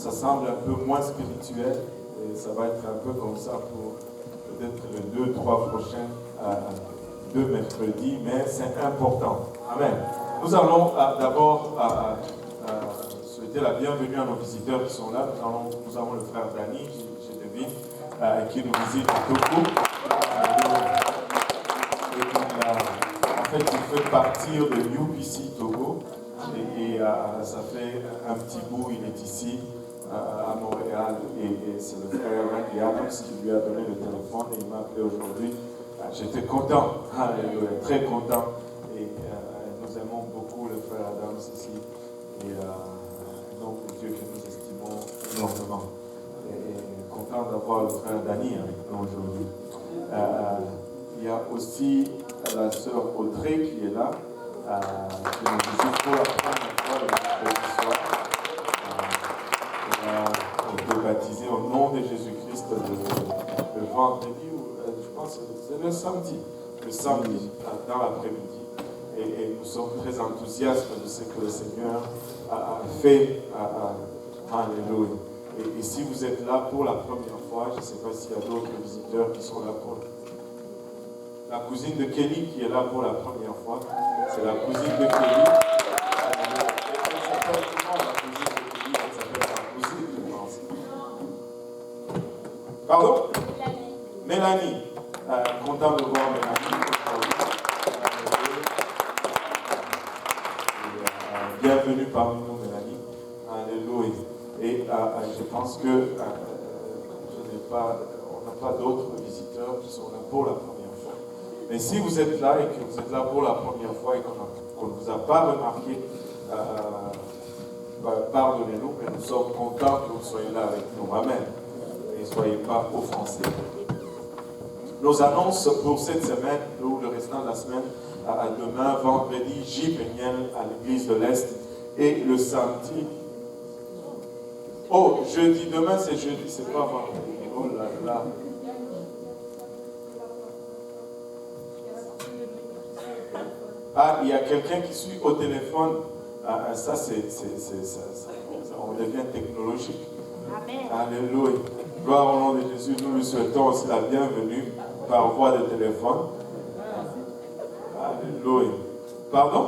ça semble un peu moins spirituel et ça va être un peu comme ça pour peut-être les 2-3 prochains 2 mercredis, mais c'est important. Amen. Nous allons d'abord souhaiter la bienvenue à nos visiteurs qui sont là. Nous avons le frère Dani, je devine, qui nous visite à Togo. En fait, il fait partir de UPC Togo et ça fait un petit bout, il est ici à Montréal et c'est le frère Randy Adams qui lui a donné le téléphone et il m'a appelé aujourd'hui. J'étais content, très content et nous aimons beaucoup le frère Adams ici et donc Dieu que nous estimons énormément et content d'avoir le frère Dani avec nous aujourd'hui. Il y a aussi la sœur Audrey qui est là, qui nous visite pour la première fois le mercredi soir. On peut baptiser au nom de Jésus-Christ le vendredi, je pense que c'est le samedi dans l'après-midi. Et nous sommes très enthousiastes de ce que le Seigneur a fait. Alléluia. Et si vous êtes là pour la première fois, je ne sais pas s'il y a d'autres visiteurs qui sont là pour la cousine de Kelly qui est là pour la première fois. C'est la cousine de Kelly. Elle s'appelle comment la cousine de Kelly? Elle s'appelle la cousine, je pense. Pardon? Mélanie. Content de voir Mélanie. Bienvenue parmi nous, Mélanie. Alléluia. Et je pense que on n'a pas d'autres visiteurs qui sont là pour la première fois. Mais si vous êtes là et que vous êtes là pour la première fois et qu'on ne vous a pas remarqué, pardonnez-nous, mais nous sommes contents que vous soyez là avec nous. Amen. Et ne soyez pas offensés. Nos annonces pour cette semaine, ou le restant de la semaine, demain, vendredi, J. Péniel à l'église de l'Est, et le samedi. Oh, jeudi, demain c'est jeudi, c'est pas vendredi. Oh là là. Ah, il y a quelqu'un qui suit au téléphone. Ça, on devient technologique. Amen. Alléluia. Gloire au nom de Jésus. Nous lui souhaitons aussi la bienvenue par voie de téléphone. Alléluia. Pardon?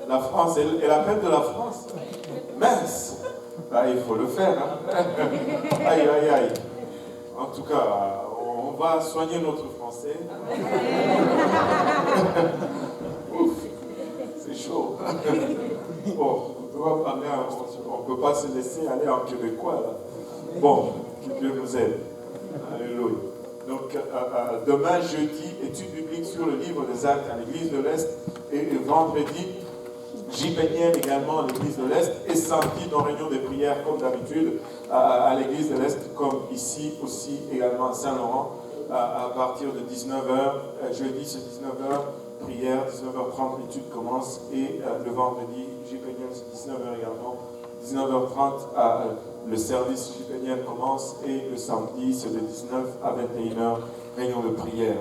La France, elle appelle de la France. Mince. Ah, il faut le faire. Hein? Aïe, aïe, aïe. En tout cas, on va soigner notre français. Ouf, c'est chaud. Bon, on ne peut pas se laisser aller en québécois là. Bon, que Dieu nous aide. Alléluia. Donc, demain, jeudi, étude biblique sur le livre des Actes à l'église de l'Est. Et vendredi, J. Péniel également à l'église de l'Est. Et samedi, dans réunion de prière, comme d'habitude, à l'église de l'Est, comme ici aussi, également à Saint-Laurent, à partir de 19h. Jeudi, c'est 19h, prière, 19h30, l'étude commence. Et le vendredi, J. Péniel, c'est 19h également. 19h30, le service J. Péniel commence. Et le samedi, c'est de 19 à 21h, réunion de prière.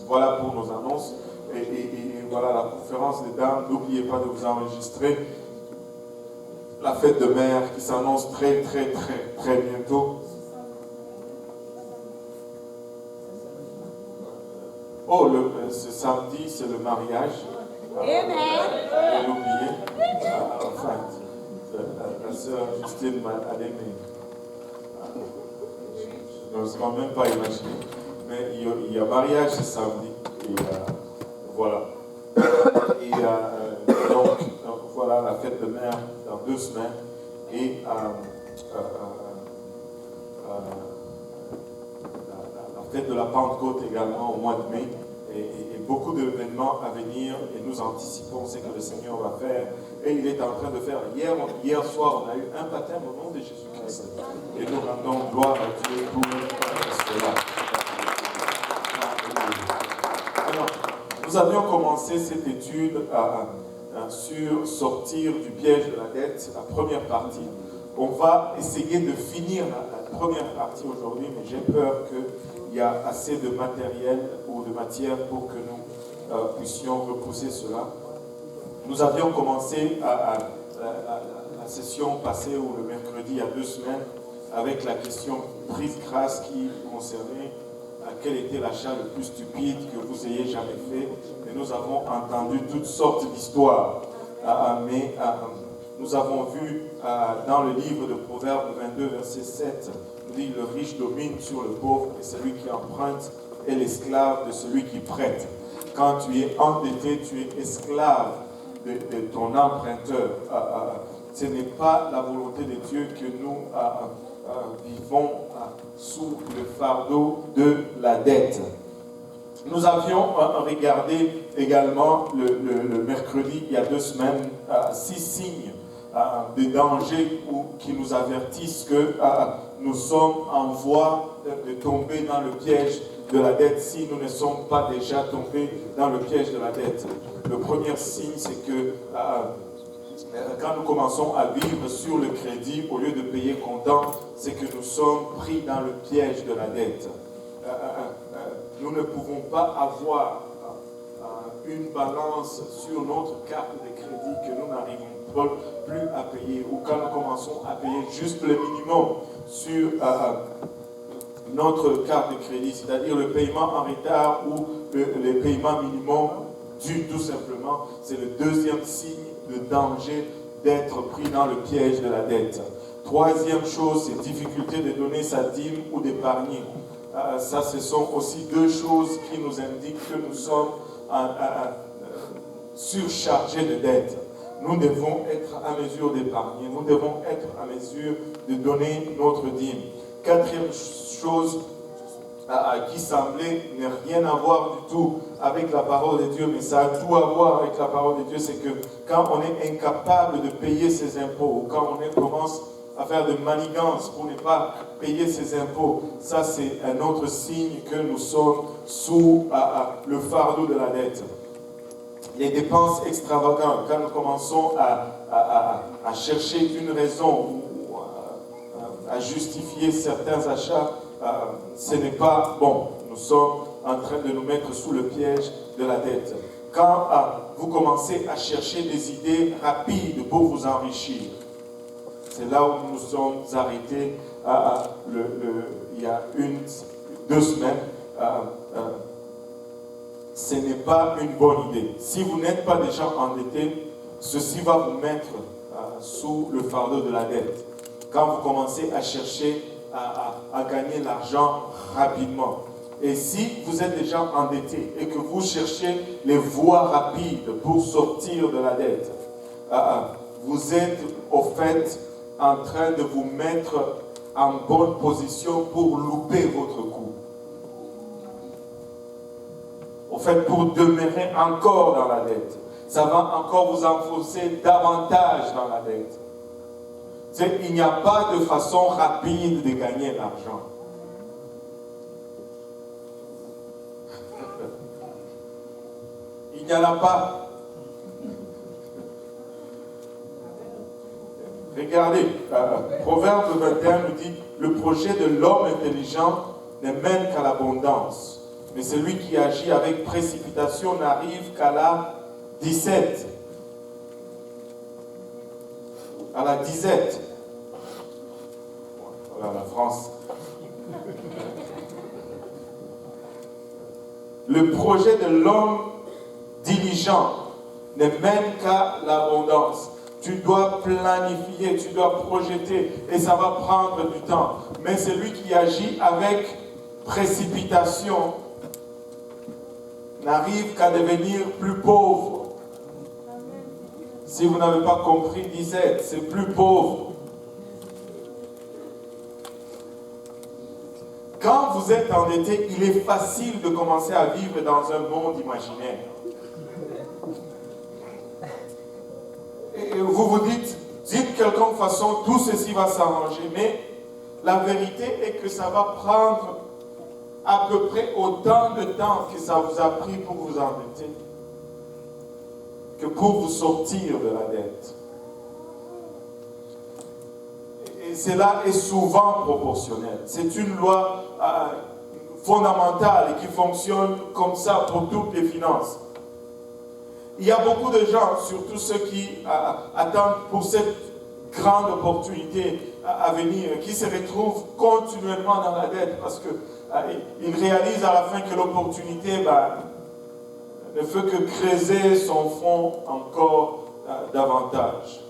Voilà pour nos annonces. Et voilà la conférence des dames. N'oubliez pas de vous enregistrer. La fête de mer qui s'annonce très, très, très, très bientôt. Oh, ce samedi, c'est le mariage. Amen. L'oublier. Enfin, la sœur Justine m'a allé, mais je n'ose même pas imaginer. Mais il y a mariage ce samedi. Et voilà. Et donc, voilà la fête de mer dans 2 semaines. Et la fête de la Pentecôte également au mois de mai. Et beaucoup d'événements à venir. Et nous anticipons ce que le Seigneur va faire. Et il est en train de faire. Hier soir, on a eu un baptême au nom de Jésus-Christ. Et nous rendons gloire à Dieu pour cela. Alors, nous avions commencé cette étude sur sortir du piège de la dette, la première partie. On va essayer de finir la première partie aujourd'hui, mais j'ai peur qu'il y a assez de matériel ou de matière pour que nous puissions repousser cela. Nous avions commencé la session passée ou le mercredi il y a 2 semaines avec la question prise grâce qui concernait quel était l'achat le plus stupide que vous ayez jamais fait. Et nous avons entendu toutes sortes d'histoires. Mais nous avons vu dans le livre de Proverbes 22, verset 7, nous dit le riche domine sur le pauvre et celui qui emprunte est l'esclave de celui qui prête. Quand tu es endetté, tu es esclave de ton emprunteur. Ce n'est pas la volonté de Dieu que nous vivons sous le fardeau de la dette. Nous avions regardé également le mercredi, il y a 2 semaines, 6 signes de danger qui nous avertissent que nous sommes en voie de tomber dans le piège de la dette si nous ne sommes pas déjà tombés dans le piège de la dette. Le premier signe, c'est que quand nous commençons à vivre sur le crédit, au lieu de payer comptant, c'est que nous sommes pris dans le piège de la dette. Nous ne pouvons pas avoir une balance sur notre carte de crédit que nous n'arrivons plus à payer, ou quand nous commençons à payer juste le minimum sur notre carte de crédit, c'est-à-dire le paiement en retard ou le paiement minimum dû tout simplement, c'est le deuxième signe de danger d'être pris dans le piège de la dette. Troisième chose, c'est difficulté de donner sa dîme ou d'épargner. Ça, ce sont aussi 2 choses qui nous indiquent que nous sommes surchargés de dettes. Nous devons être à mesure d'épargner, nous devons être à mesure de donner notre dîme. 4e chose qui semblait ne rien avoir du tout avec la parole de Dieu, mais ça a tout à voir avec la parole de Dieu, c'est que quand on est incapable de payer ses impôts, ou quand on commence à faire de manigances pour ne pas payer ses impôts, ça c'est un autre signe que nous sommes sous le fardeau de la dette. Les dépenses extravagantes, quand nous commençons à chercher une raison ou à justifier certains achats, ce n'est pas bon. Nous sommes en train de nous mettre sous le piège de la dette. Quand vous commencez à chercher des idées rapides pour vous enrichir, c'est là où nous nous sommes arrêtés il y a 2 semaines. Ce n'est pas une bonne idée. Si vous n'êtes pas déjà endetté, ceci va vous mettre sous le fardeau de la dette. Quand vous commencez à chercher à gagner l'argent rapidement. Et si vous êtes déjà endetté et que vous cherchez les voies rapides pour sortir de la dette, vous êtes au fait en train de vous mettre en bonne position pour louper votre coup. Au fait, pour demeurer encore dans la dette. Ça va encore vous enfoncer davantage dans la dette. Il n'y a pas de façon rapide de gagner l'argent. Il n'y en a pas. Regardez, Proverbe 21 nous dit, le projet de l'homme intelligent ne mène qu'à l'abondance, mais celui qui agit avec précipitation n'arrive qu'à la 17. À la disette. Voilà la France. Le projet de l'homme diligent ne mène qu'à l'abondance. Tu dois planifier, tu dois projeter et ça va prendre du temps. Mais celui qui agit avec précipitation n'arrive qu'à devenir plus pauvre. Si vous n'avez pas compris, disette, c'est plus pauvre. Quand vous êtes endetté, il est facile de commencer à vivre dans un monde imaginaire. Et vous vous dites quelconque façon, tout ceci va s'arranger. Mais la vérité est que ça va prendre à peu près autant de temps que ça vous a pris pour vous endetter, que pour vous sortir de la dette. Et cela est souvent proportionnel. C'est une loi fondamentale et qui fonctionne comme ça pour toutes les finances. Il y a beaucoup de gens, surtout ceux qui attendent pour cette grande opportunité à venir, qui se retrouve continuellement dans la dette parce qu'il réalise à la fin que l'opportunité ne fait que creuser son fond encore davantage.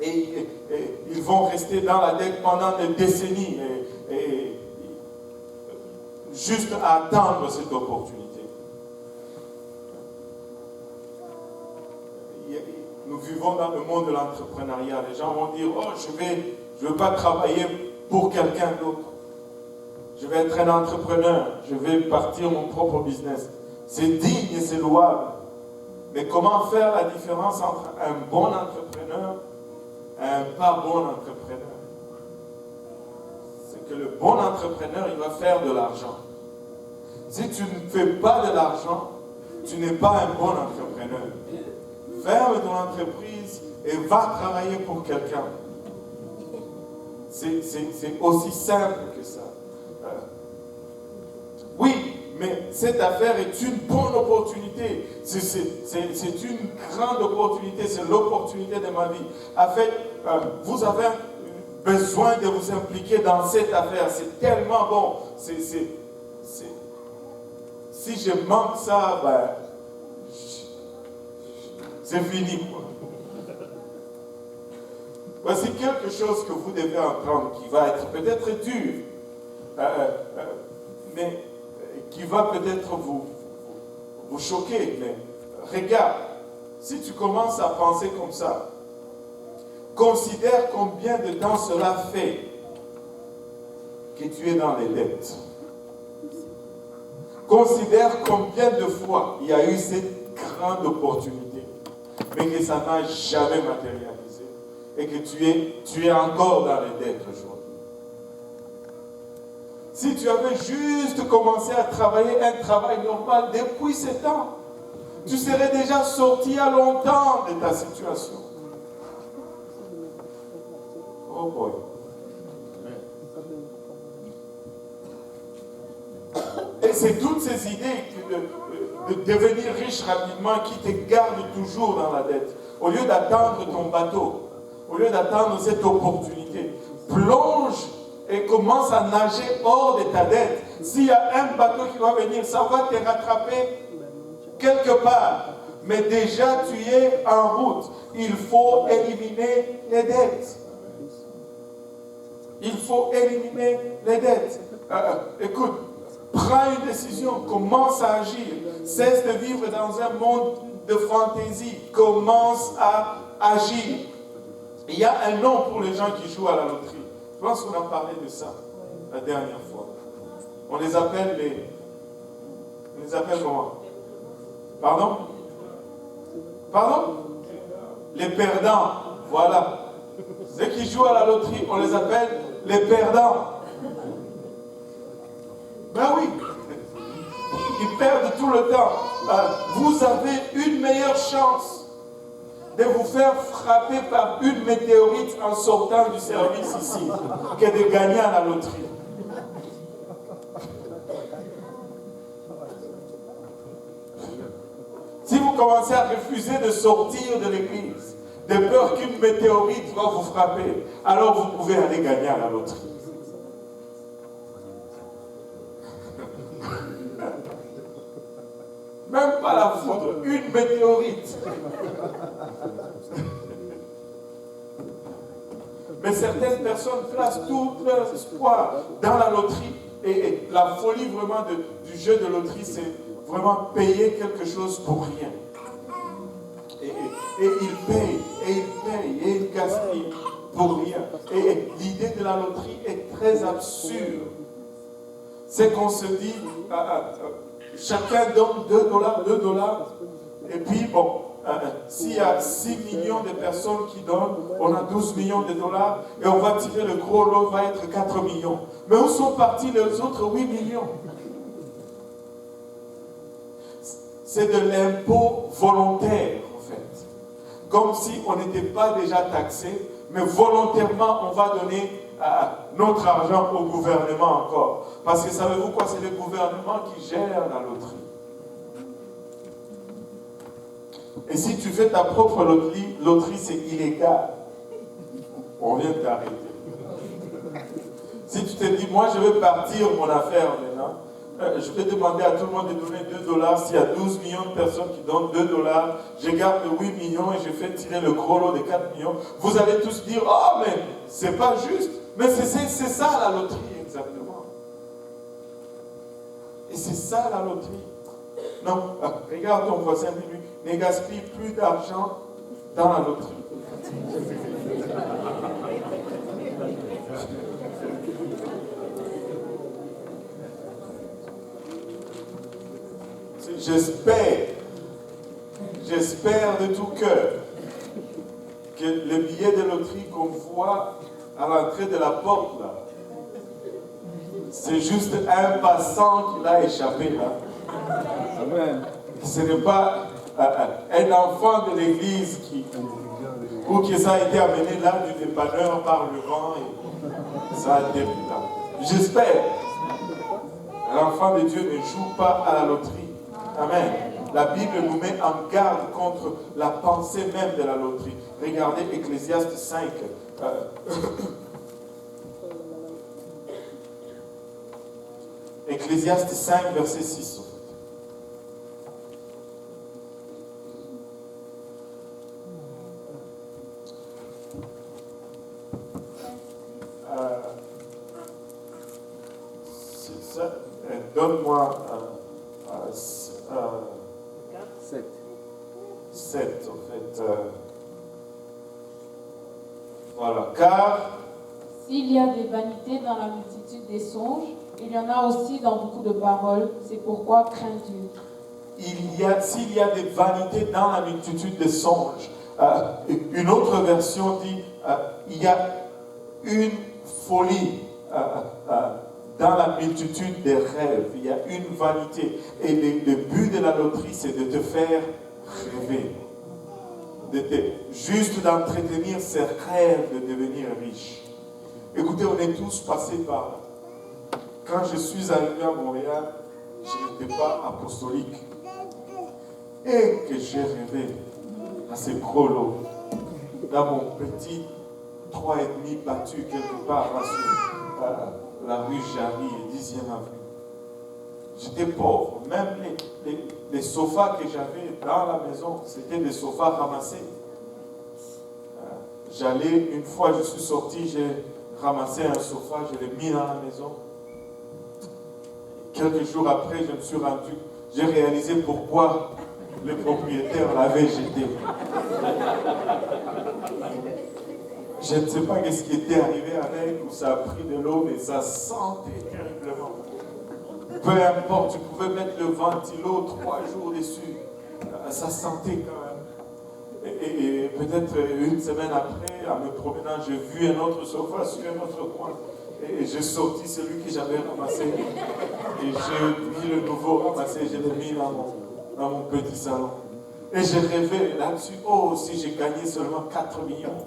Et ils vont rester dans la dette pendant des décennies et juste à attendre cette opportunité. Nous vivons dans le monde de l'entrepreneuriat. Les gens vont dire, oh, je veux pas travailler pour quelqu'un d'autre. Je vais être un entrepreneur. Je vais partir mon propre business. C'est digne et c'est louable. Mais comment faire la différence entre un bon entrepreneur et un pas bon entrepreneur? C'est que le bon entrepreneur, il va faire de l'argent. Si tu ne fais pas de l'argent, tu n'es pas un bon entrepreneur. Ferme ton entreprise et va travailler pour quelqu'un. C'est aussi simple que ça. Oui, mais cette affaire est une bonne opportunité. C'est une grande opportunité. C'est l'opportunité de ma vie. En fait, vous avez besoin de vous impliquer dans cette affaire. C'est tellement bon. Si je manque ça, c'est fini, quoi. Voici quelque chose que vous devez entendre qui va être peut-être dur, mais qui va peut-être vous choquer. Mais regarde, si tu commences à penser comme ça, considère combien de temps cela fait que tu es dans les dettes. Considère combien de fois il y a eu cette grande opportunité, mais que ça n'a jamais matérialisé et que tu es encore dans les dettes aujourd'hui. Si tu avais juste commencé à travailler un travail normal depuis ce temps, tu serais déjà sorti il y a longtemps de ta situation. Oh boy. Et c'est toutes ces idées de devenir riche rapidement qui te gardent toujours dans la dette. Au lieu d'attendre ton bateau, au lieu d'attendre cette opportunité, plonge et commence à nager hors de ta dette. S'il y a un bateau qui va venir, ça va te rattraper quelque part. Mais déjà, tu es en route. Il faut éliminer les dettes. Il faut éliminer les dettes. Écoute, prends une décision, commence à agir. Cesse de vivre dans un monde de fantaisie. Commence à agir. Il y a un nom pour les gens qui jouent à la loterie. Je pense qu'on a parlé de ça la dernière fois. On les appelle comment? Pardon? Pardon? Les perdants. Voilà. Ceux qui jouent à la loterie, on les appelle les perdants. Ben oui. Ils perdent tout le temps. Vous avez une meilleure chance de vous faire frapper par une météorite en sortant du service ici que de gagner à la loterie. Si vous commencez à refuser de sortir de l'église, de peur qu'une météorite va vous frapper, alors vous pouvez aller gagner à la loterie. Même pas la foudre, une météorite. Mais certaines personnes placent tout leur espoir dans la loterie. Et la folie vraiment du jeu de loterie, c'est vraiment payer quelque chose pour rien. Et ils payent, et ils payent, et ils gaspillent pour rien. Et l'idée de la loterie est très absurde. C'est qu'on se dit, chacun donne $2, et puis bon, s'il y a 6 millions de personnes qui donnent, on a 12 millions de dollars, et on va tirer le gros lot, va être 4 millions. Mais où sont partis les autres 8 millions? C'est de l'impôt volontaire, en fait. Comme si on n'était pas déjà taxé, mais volontairement, on va donner notre argent au gouvernement encore. Parce que savez-vous quoi? C'est le gouvernement qui gère la loterie. Et si tu fais ta propre loterie, c'est illégal. On vient de t'arrêter. Si tu te dis, moi je vais partir mon affaire maintenant, je vais demander à tout le monde de donner $2. S'il y a 12 millions de personnes qui donnent $2, je garde 8 millions et je fais tirer le gros lot de 4 millions. Vous allez tous dire, oh mais c'est pas juste. Mais c'est ça la loterie exactement. Et c'est ça la loterie. Non, regarde ton voisin, dis-lui, ne gaspille plus d'argent dans la loterie. J'espère de tout cœur que le billet de loterie qu'on voit à l'entrée de la porte là, c'est juste un passant qui l'a échappé là. Amen. Ce n'est pas un enfant de l'église ou que ça a été amené là du dépanneur par le vent et ça a été là. J'espère. L'enfant de Dieu ne joue pas à la loterie. Amen. La Bible nous met en garde contre la pensée même de la loterie. Regardez Ecclésiaste 5. Ecclésiaste 5, verset 6. Donne-moi 7 en fait. Voilà. Car s'il y a des vanités dans la multitude des songes, il y en a aussi dans beaucoup de paroles. C'est pourquoi crains Dieu. S'il y a des vanités dans la multitude des songes, une autre version dit il y a une folie dans la multitude des rêves. Il y a une vanité. Et le but de la loterie, c'est de te faire rêver. Juste d'entretenir ces rêves de devenir riche. Écoutez, on est tous passés par là. Quand je suis arrivé à Montréal, je n'étais pas apostolique. Et que j'ai rêvé à ces gros lots. Dans mon petit 3,5 battu quelque part là sur la rue Jarry et 10e avenue. J'étais pauvre. Même les sofas que j'avais dans la maison, c'était des sofas ramassés. J'allais, une fois je suis sorti, j'ai ramassé un sofa, je l'ai mis dans la maison. Quelques jours après, je me suis rendu, j'ai réalisé pourquoi le propriétaire l'avait jeté. Je ne sais pas ce qui était arrivé avec, ou ça a pris de l'eau, mais ça sentait terriblement. Peu importe, tu pouvais mettre le ventilo 3 jours dessus. Ça sentait quand même. Et peut-être une semaine après, en me promenant, j'ai vu un autre sofa sur un autre coin. Et j'ai sorti celui que j'avais ramassé. Et j'ai mis le nouveau ramassé, je l'ai mis dans mon petit salon. Et j'ai rêvé là-dessus, oh, si j'ai gagné seulement 4 millions.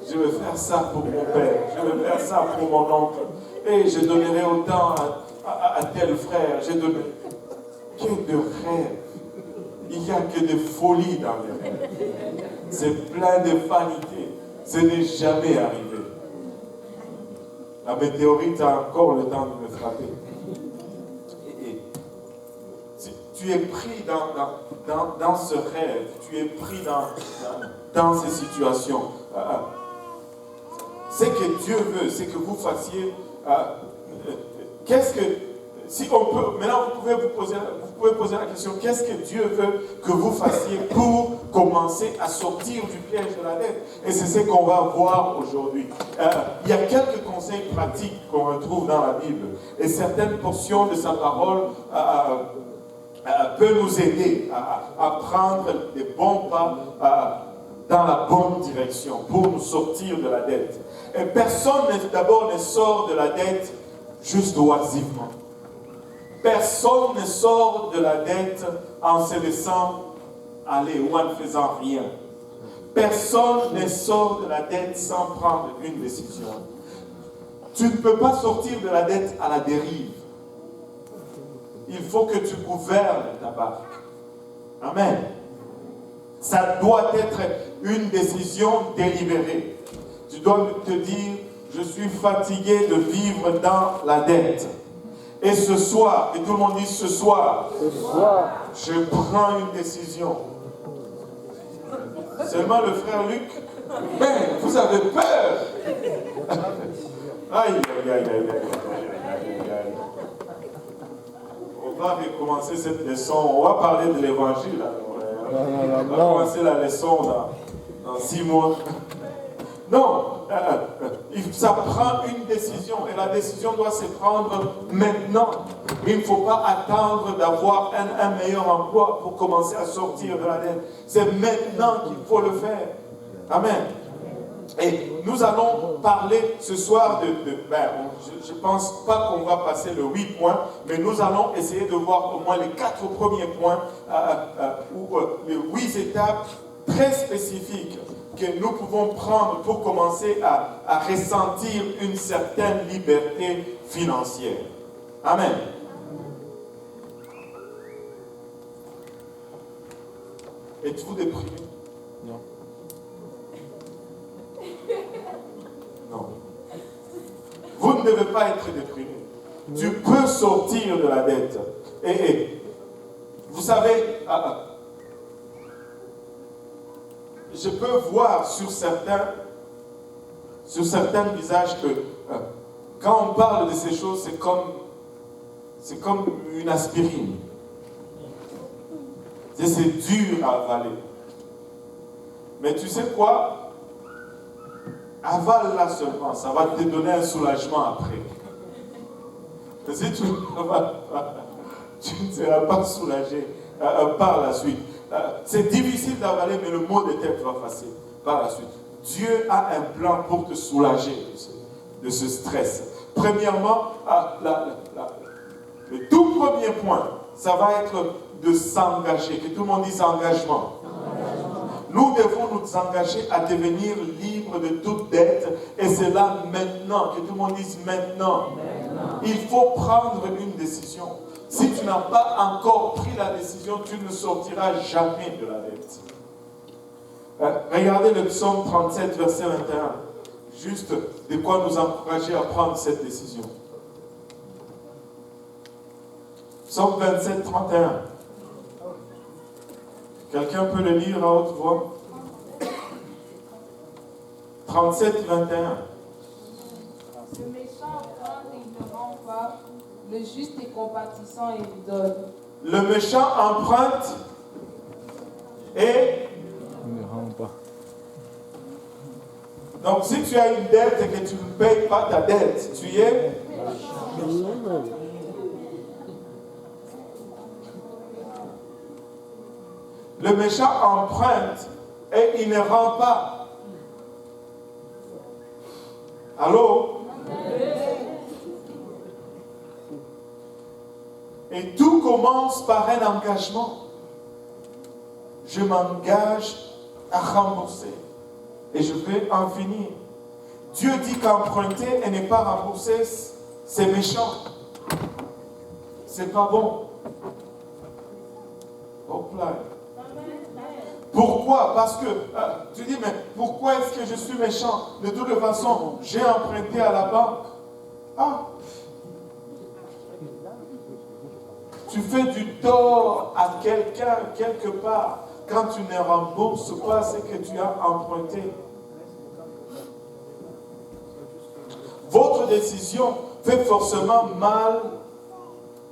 Je vais faire ça pour mon père, je vais faire ça pour mon oncle. Et je donnerai autant à tel frère. Je donnerai. Que de rêves. Il n'y a que de folie dans les rêves. C'est plein de vanité. Ce n'est jamais arrivé. La météorite a encore le temps de me frapper. Et tu es pris dans ce rêve, tu es pris dans ces situations. Ce que Dieu veut, c'est que vous fassiez. Qu'est-ce que. Si on peut. Maintenant, vous pouvez poser la question, qu'est-ce que Dieu veut que vous fassiez pour commencer à sortir du piège de la dette? Et c'est ce qu'on va voir aujourd'hui. Il y a quelques conseils pratiques qu'on retrouve dans la Bible. Et certaines portions de sa parole peuvent nous aider à prendre des bons pas dans la bonne direction pour nous sortir de la dette. Et personne d'abord ne sort de la dette juste oisivement. Personne ne sort de la dette en se laissant aller ou en ne faisant rien. Personne ne sort de la dette sans prendre une décision. Tu ne peux pas sortir de la dette à la dérive. il faut que tu gouvernes ta barque. Amen. Ça doit être une décision délibérée. Tu dois te dire, je suis fatigué de vivre dans la dette. Et ce soir, et tout le monde dit ce soir, je prends une décision. Seulement le frère Luc, mais vous avez peur. Aïe, aïe, aïe, aïe, aïe, aïe, aïe. On va recommencer cette leçon. On va parler de l'évangile. On va commencer la leçon dans 6 mois. Non, ça prend une décision et la décision doit se prendre maintenant. Il ne faut pas attendre d'avoir un meilleur emploi pour commencer à sortir de la dette. C'est maintenant qu'il faut le faire. Amen. Et nous allons parler ce soir je ne pense pas qu'on va passer le 8 points, mais nous allons essayer de voir au moins les 4 premiers points, les 8 étapes très spécifiques que nous pouvons prendre pour commencer à ressentir une certaine liberté financière. Amen. Êtes-vous déprimé? Non. Non. Vous ne devez pas être déprimé. Tu peux sortir de la dette. Et vous savez, je peux voir sur certains visages que quand on parle de ces choses, c'est comme une aspirine. C'est dur à avaler. Mais tu sais quoi? Avale-la seulement, ça va te donner un soulagement après. Mais si tu n'avales pas, tu ne seras pas soulagé par la suite. C'est difficile d'avaler, mais le mot de tête va passer par la suite. Dieu a un plan pour te soulager de ce stress. Premièrement, le tout premier point, ça va être de s'engager. Que tout le monde dise engagement. Nous devons nous engager à devenir libres de toute dette. Et c'est là maintenant. Que tout le monde dise maintenant. Il faut prendre une décision. Si tu n'as pas encore pris la décision, tu ne sortiras jamais de la dette. Regardez le psaume 37, verset 21. Juste de quoi nous encourager à prendre cette décision. Psaume 27, 31. Quelqu'un peut le lire à haute voix? 37, 21. Le méchant emprunte et il ne rend pas. Le juste est compatissant et il donne. Le méchant emprunte et Ne rend pas. donc si tu as une dette et que tu ne payes pas ta dette, tu es le méchant emprunte et il ne rend pas. Allô? Et tout commence par un engagement. Je m'engage à rembourser. Et je vais en finir. Dieu dit qu'emprunter et ne pas rembourser, c'est méchant. C'est pas bon. Hop là. Pourquoi? Parce que tu dis, mais pourquoi est-ce que je suis méchant? De toute façon, j'ai emprunté à la banque. Ah! Tu fais du tort à quelqu'un quelque part quand tu ne rembourses pas ce que tu as emprunté. Votre décision fait forcément mal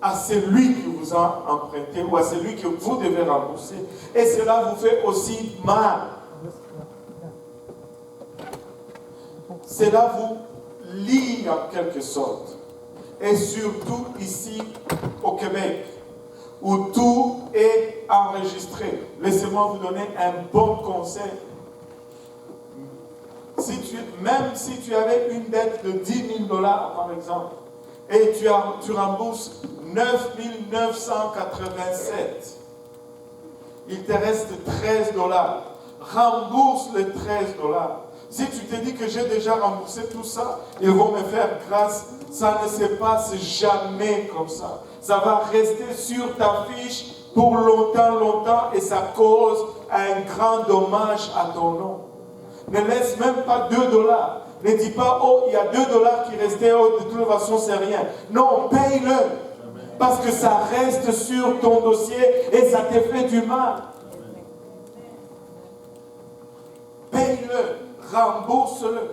à celui qui vous a emprunté ou à celui que vous devez rembourser. Et cela vous fait aussi mal. Cela vous lie en quelque sorte. Et surtout ici au Québec, où tout est enregistré. Laissez-moi vous donner un bon conseil. Même si tu avais une dette de 10 000 $, par exemple, et tu rembourses 9 987, il te reste 13 $. Rembourse les 13 $. Si tu te dis que j'ai déjà remboursé tout ça, ils vont me faire grâce. Ça ne se passe jamais comme ça. Ça va rester sur ta fiche pour longtemps, longtemps, et ça cause un grand dommage à ton nom. Ne laisse même pas $2. Ne dis pas, oh, il y a $2 qui restaient, oh, de toute façon, c'est rien. Non, paye-le. Parce que ça reste sur ton dossier et ça te fait du mal. Paye-le, rembourse-le.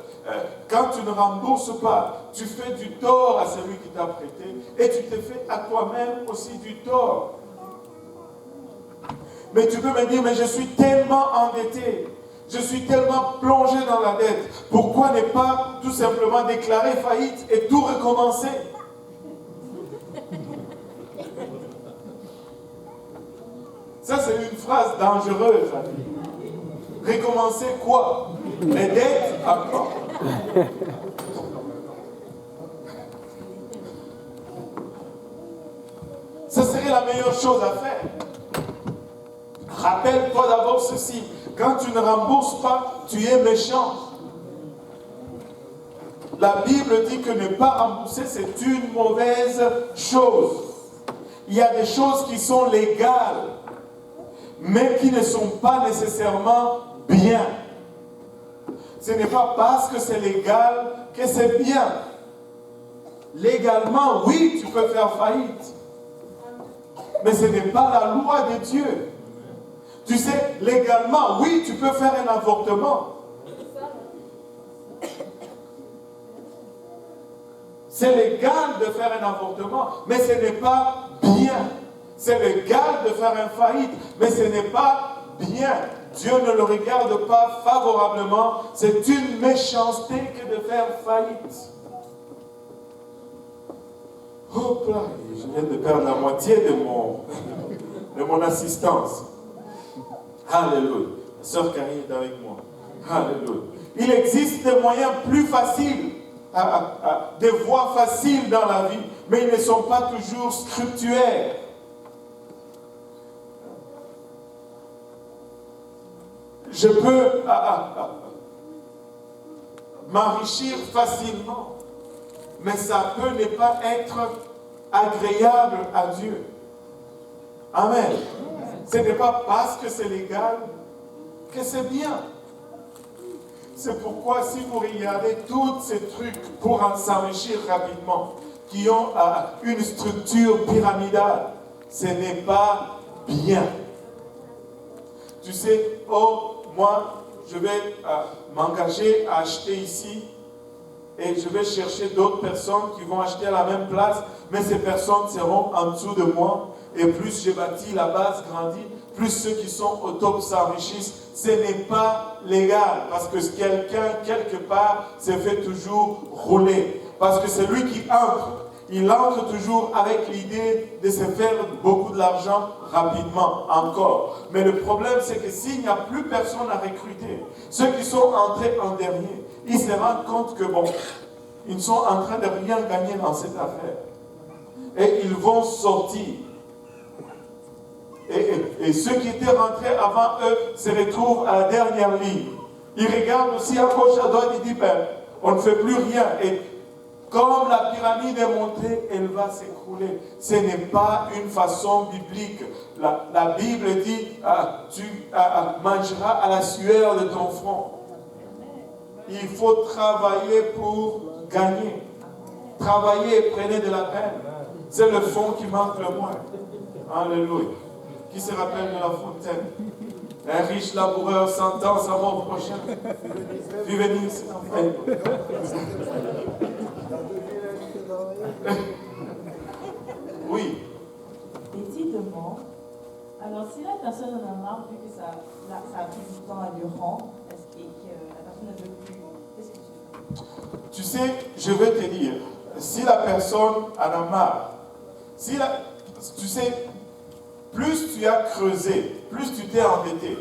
Quand tu ne rembourses pas, tu fais du tort à celui qui t'a prêté et tu te fais à toi-même aussi du tort. Mais tu peux me dire, mais je suis tellement endetté, je suis tellement plongé dans la dette. Pourquoi ne pas tout simplement déclarer faillite et tout recommencer? Ça, c'est une phrase dangereuse. Recommencer quoi? Les dettes encore. Ça serait la meilleure chose à faire. Rappelle-toi d'abord ceci. Quand tu ne rembourses pas, tu es méchant. La Bible dit que ne pas rembourser, c'est une mauvaise chose. Il y a des choses qui sont légales, mais qui ne sont pas nécessairement bien. Ce n'est pas parce que c'est légal que c'est bien. Légalement, oui, tu peux faire faillite. Mais ce n'est pas la loi de Dieu. Tu sais, légalement, oui, tu peux faire un avortement. C'est légal de faire un avortement, mais ce n'est pas bien. C'est légal de faire une faillite, mais ce n'est pas bien. Dieu ne le regarde pas favorablement. C'est une méchanceté que de faire faillite. Hop là, je viens de perdre la moitié de mon assistance. Alléluia. La sœur Carrie est avec moi. Alléluia. Il existe des moyens plus faciles, des voies faciles dans la vie, mais ils ne sont pas toujours scripturaires. Je peux m'enrichir facilement, mais ça peut ne pas être agréable à Dieu. Amen. Ce n'est pas parce que c'est légal que c'est bien. C'est pourquoi si vous regardez tous ces trucs pour s'enrichir rapidement, qui ont une structure pyramidale, ce n'est pas bien. Tu sais, oh, moi, je vais m'engager à acheter ici et je vais chercher d'autres personnes qui vont acheter à la même place, mais ces personnes seront en dessous de moi. Et plus je bâtis, la base grandit, plus ceux qui sont au top s'enrichissent. Ce n'est pas légal, parce que quelqu'un, quelque part, se fait toujours rouler. Parce que c'est lui qui entre. Il entre toujours avec l'idée de se faire beaucoup de l'argent rapidement, encore. Mais le problème, c'est que s'il n'y a plus personne à recruter, ceux qui sont entrés en dernier, ils se rendent compte que, bon, ils sont en train de rien gagner dans cette affaire. Et ils vont sortir. Et ceux qui étaient rentrés avant eux se retrouvent à la dernière ligne. Ils regardent aussi à gauche, à droite, ils disent, ben, on ne fait plus rien. Et comme la pyramide est montée, elle va s'écrouler. Ce n'est pas une façon biblique. La Bible dit, tu mangeras à la sueur de ton front. Il faut travailler pour gagner. Travaillez et prenez de la peine. C'est le fond qui manque le moins. Alléluia. Qui se rappelle de la fontaine? Un riche laboureur s'entend sa mort prochaine. Puis venir, c'est en fait. Oui. Et dis-moi, alors si la personne en a marre, vu que ça a pris du temps à lui rendre, est-ce que la personne ne veut plus, qu'est-ce que tu fais? Tu sais, je vais te dire, si la personne en a marre, tu sais, plus tu as creusé, plus tu t'es endetté,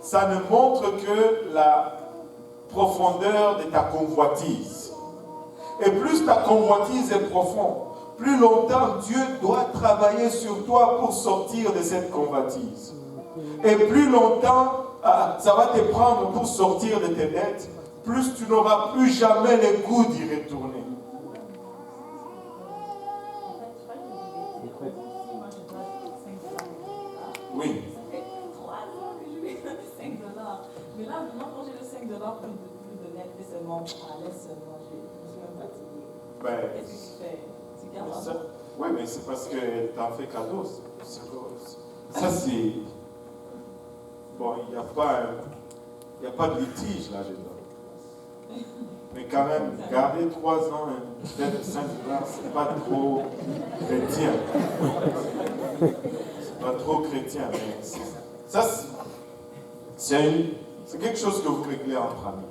ça ne montre que la profondeur de ta convoitise. Et plus ta convoitise est profonde, plus longtemps Dieu doit travailler sur toi pour sortir de cette convoitise. Et plus longtemps ça va te prendre pour sortir de tes dettes, plus tu n'auras plus jamais le goût d'y retourner. Oui. Ça fait 3 ans que je vais donner 5 dollars. Mais là, maintenant, quand j'ai le 5 dollars, plus de net, seulement, laisse seulement, je suis même fatiguée. Ben, Qu'est-ce que tu fais? Tu gardes ça, l'argent? oui, mais c'est parce que t'en fais cadeau. Ça, c'est... Bon, il n'y a pas de litige là-dedans. Mais quand même, garder 3 ans, peut-être 5 dollars, c'est pas trop chrétien. C'est pas trop chrétien. Mais ça, c'est quelque chose que vous réglez entre amis.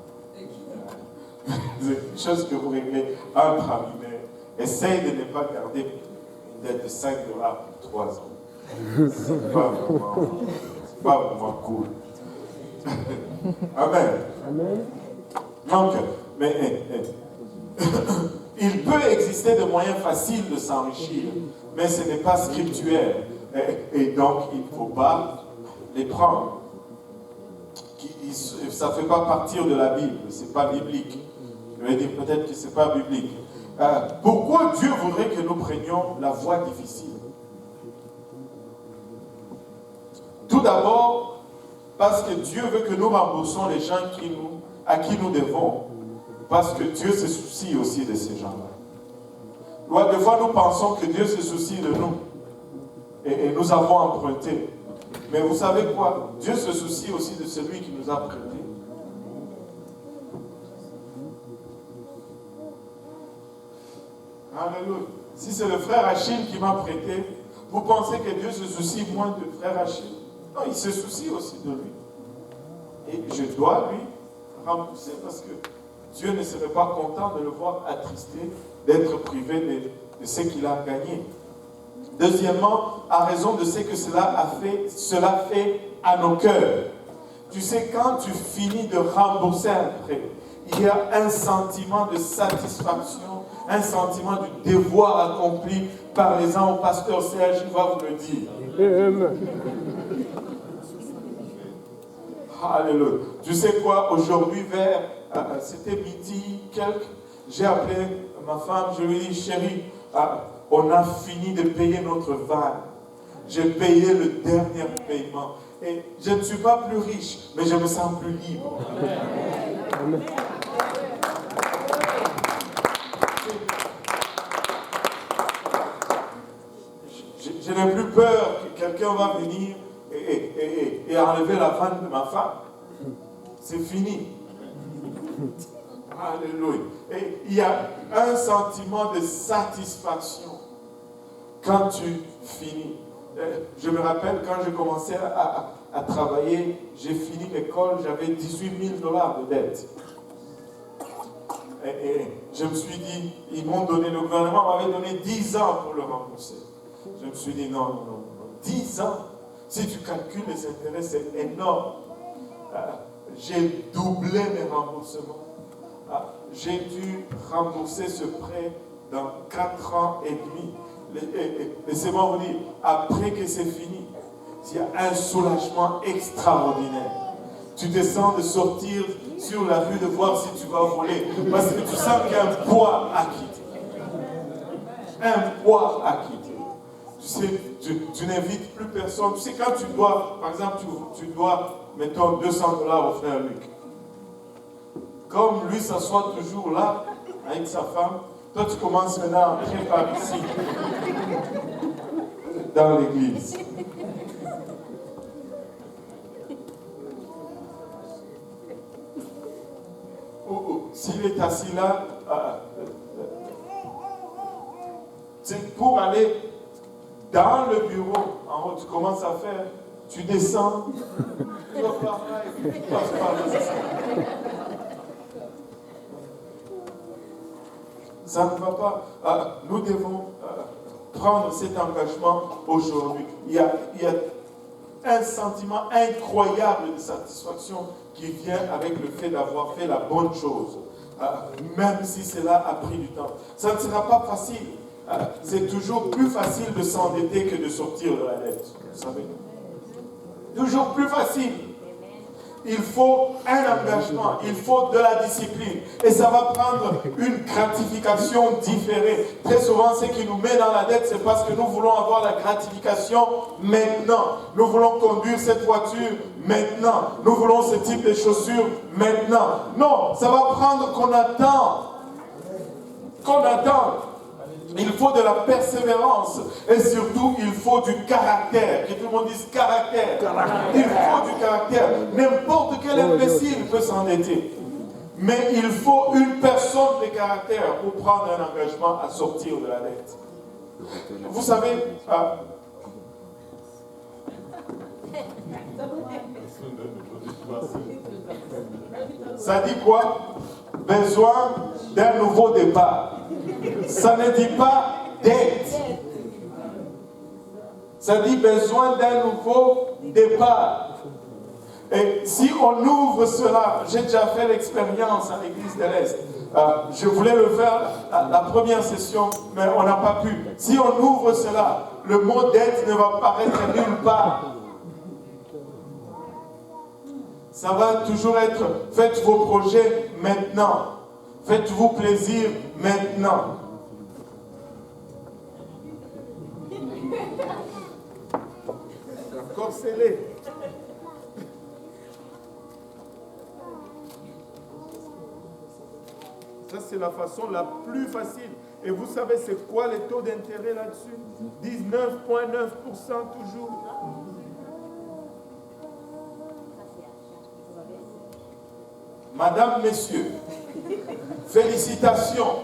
C'est quelque chose que vous réglez entre amis. Mais essaye de ne pas garder une dette de 5 dollars pour 3 ans. C'est pas vraiment cool. Amen. Amen. Donc, mais il peut exister de moyens faciles de s'enrichir, mais ce n'est pas scriptuel. Et donc, il ne faut pas les prendre. Ça ne fait pas partir de la Bible, ce n'est pas biblique. Je vais dire peut-être que ce n'est pas biblique. Pourquoi Dieu voudrait que nous prenions la voie difficile? Tout d'abord, parce que Dieu veut que nous remboursons les gens à qui nous devons. Parce que Dieu se soucie aussi de ces gens-là. Des fois, nous pensons que Dieu se soucie de nous. Et nous avons emprunté. Mais vous savez quoi? Dieu se soucie aussi de celui qui nous a prêté. Alléluia. Si c'est le frère Achille qui m'a prêté, vous pensez que Dieu se soucie moins de frère Achille? Non, il se soucie aussi de lui. Et je dois lui rembourser parce que Dieu ne serait pas content de le voir attristé, d'être privé de ce qu'il a gagné. Deuxièmement, à raison de ce que cela fait à nos cœurs. Tu sais, quand tu finis de rembourser un prêt, il y a un sentiment de satisfaction, un sentiment du devoir accompli. Parlez-en au pasteur Serge, il va vous le dire. Alléluia. Tu sais quoi, aujourd'hui c'était midi quelque, j'ai appelé ma femme, je lui ai dit, chérie, on a fini de payer notre van. J'ai payé le dernier paiement. Et je ne suis pas plus riche, mais je me sens plus libre. Amen. Je n'ai plus peur que quelqu'un va venir et enlever la vanne de ma femme. C'est fini. Alléluia. Et il y a un sentiment de satisfaction quand tu finis. Je me rappelle quand j'ai commencé à travailler, j'ai fini l'école, j'avais 18 000 $ de dette. Et je me suis dit, ils m'ont donné, le gouvernement m'avait donné 10 ans pour le rembourser. Je me suis dit, non, 10 ans. Si tu calcules les intérêts, c'est énorme. J'ai doublé mes remboursements. J'ai dû rembourser ce prêt dans 4 ans et demi. Laissez-moi vous dire, après que c'est fini, il y a un soulagement extraordinaire. Tu te sens de sortir sur la rue de voir si tu vas voler. Parce que tu sens qu'il y a un poids à quitter. Un poids à quitter. Tu sais, tu n'invites plus personne. Tu sais, quand tu dois, par exemple, tu dois, mettons, 200 $ au frère Luc. Comme lui s'assoit toujours là, avec sa femme, toi tu commences maintenant à entrer par ici, dans l'église. S'il est assis là, c'est pour aller dans le bureau, en haut, tu commences à faire, tu descends, tu vas par là et puis tu passes par là. Ça ne va pas. Nous devons prendre cet engagement aujourd'hui. Il y a un sentiment incroyable de satisfaction qui vient avec le fait d'avoir fait la bonne chose, même si cela a pris du temps. Ça ne sera pas facile. C'est toujours plus facile de s'endetter que de sortir de la dette. Vous savez? Toujours plus facile. il faut un engagement, il faut de la discipline. Et ça va prendre une gratification différée. Très souvent, ce qui nous met dans la dette, c'est parce que nous voulons avoir la gratification maintenant. Nous voulons conduire cette voiture maintenant. Nous voulons ce type de chaussures maintenant. Non, ça va prendre qu'on attend. Il faut de la persévérance et surtout il faut du caractère. Que tout le monde dise caractère. Il faut du caractère. N'importe quel imbécile peut s'endetter. Mais il faut une personne de caractère pour prendre un engagement à sortir de la dette. Vous savez, ça dit quoi? Besoin d'un nouveau départ. Ça ne dit pas dette. Ça dit besoin d'un nouveau départ. Et si on ouvre cela, j'ai déjà fait l'expérience à l'église de l'Est. Je voulais le faire la première session, mais on n'a pas pu. Si on ouvre cela, le mot dette ne va paraître nulle part. Ça va toujours être, faites vos projets maintenant. Faites-vous plaisir maintenant. D'accord, scellé. Ça, c'est la façon la plus facile. Et vous savez, c'est quoi les taux d'intérêt là-dessus? 19,9% toujours. Madame, messieurs, félicitations.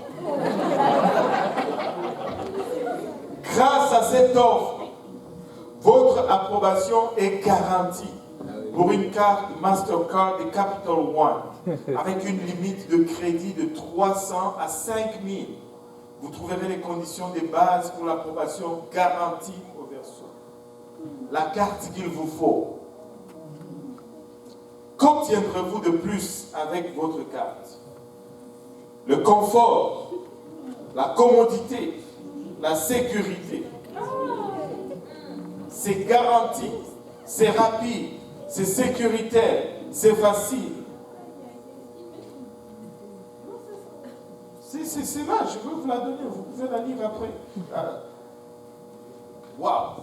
Grâce à cette offre, votre approbation est garantie pour une carte Mastercard et Capital One avec une limite de crédit de 300 à 5000. Vous trouverez les conditions de base pour l'approbation garantie au verso. La carte qu'il vous faut. Qu'obtiendrez-vous de plus avec votre carte? Le confort, la commodité, la sécurité. C'est garanti, c'est rapide, c'est sécuritaire, c'est facile. C'est là, je veux vous la donner, vous pouvez la lire après. Waouh!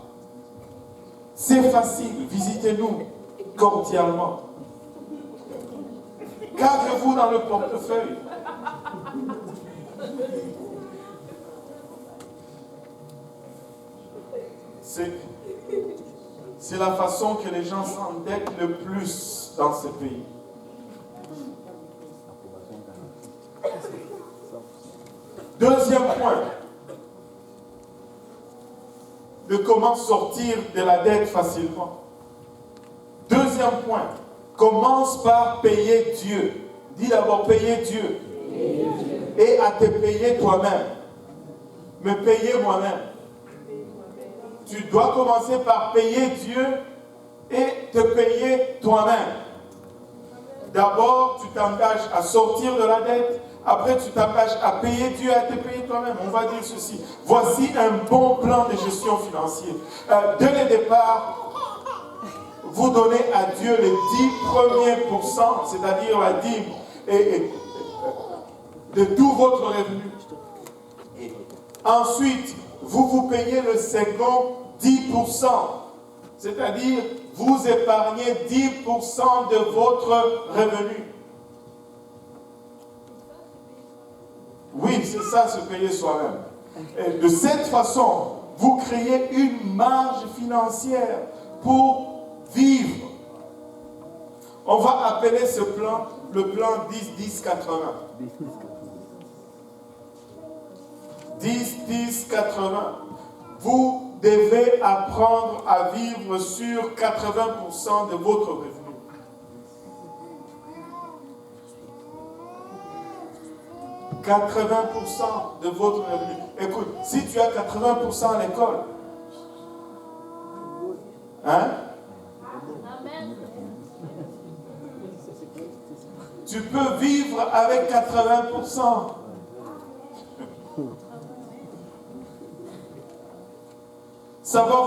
C'est facile, visitez-nous cordialement. Qu'avez-vous dans le portefeuille? C'est la façon que les gens s'endettent le plus dans ce pays. Deuxième point de comment sortir de la dette facilement. Deuxième point. Commence par payer Dieu. Dis d'abord payer Dieu. Et à te payer toi-même. Me payer moi-même. Tu dois commencer par payer Dieu et te payer toi-même. D'abord, tu t'engages à sortir de la dette. Après, tu t'engages à payer Dieu et à te payer toi-même. On va dire ceci. Voici un bon plan de gestion financière. Dès le départ, vous donnez à Dieu les 10 premiers pourcents, c'est-à-dire la dîme de tout votre revenu. Et ensuite, vous payez le second 10%, c'est-à-dire vous épargnez 10% de votre revenu. Oui, c'est ça, se payer soi-même. Et de cette façon, vous créez une marge financière pour vivre. On va appeler ce plan le plan 10-10-80. 10-10-80. Vous devez apprendre à vivre sur 80% de votre revenu. « 80% de votre revenu. » Écoute, si tu as 80% à l'école, hein? Tu peux vivre avec 80%. Ça va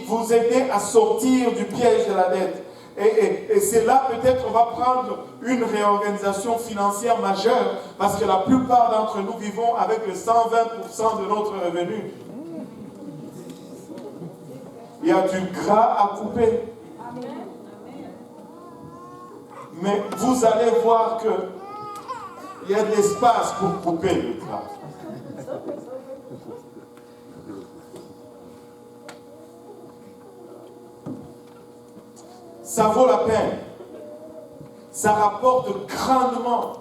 vous aider à sortir du piège de la dette. Et c'est là peut-être on va prendre une réorganisation financière majeure parce que la plupart d'entre nous vivons avec le 120% de notre revenu. Il y a du gras à couper. Mais vous allez voir qu'il y a de l'espace pour couper le gras. Ça vaut la peine. Ça rapporte grandement.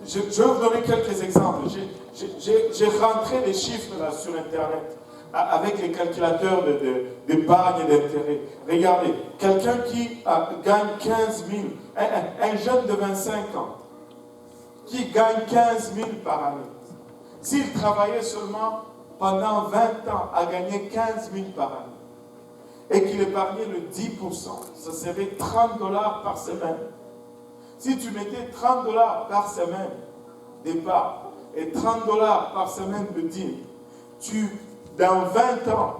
Je vais vous donner quelques exemples. J'ai rentré les chiffres là sur Internet avec les calculateurs d'épargne et d'intérêt. Regardez, quelqu'un qui gagne 15 000, un jeune de 25 ans, qui gagne 15 000 par année, s'il travaillait seulement pendant 20 ans à gagner 15 000 par année, et qu'il épargnait le 10%, ça serait 30 $ par semaine. Si tu mettais 30 $ par semaine d'épargne et 30 $ par semaine de dîme, dans 20 ans,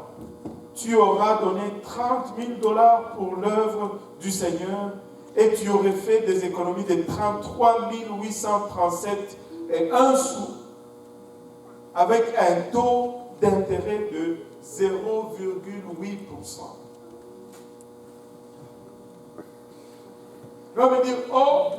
tu auras donné 30 000 $ pour l'œuvre du Seigneur et tu aurais fait des économies de 33 837 et 1 sou avec un taux d'intérêt de 0,8%. On va me dire, oh,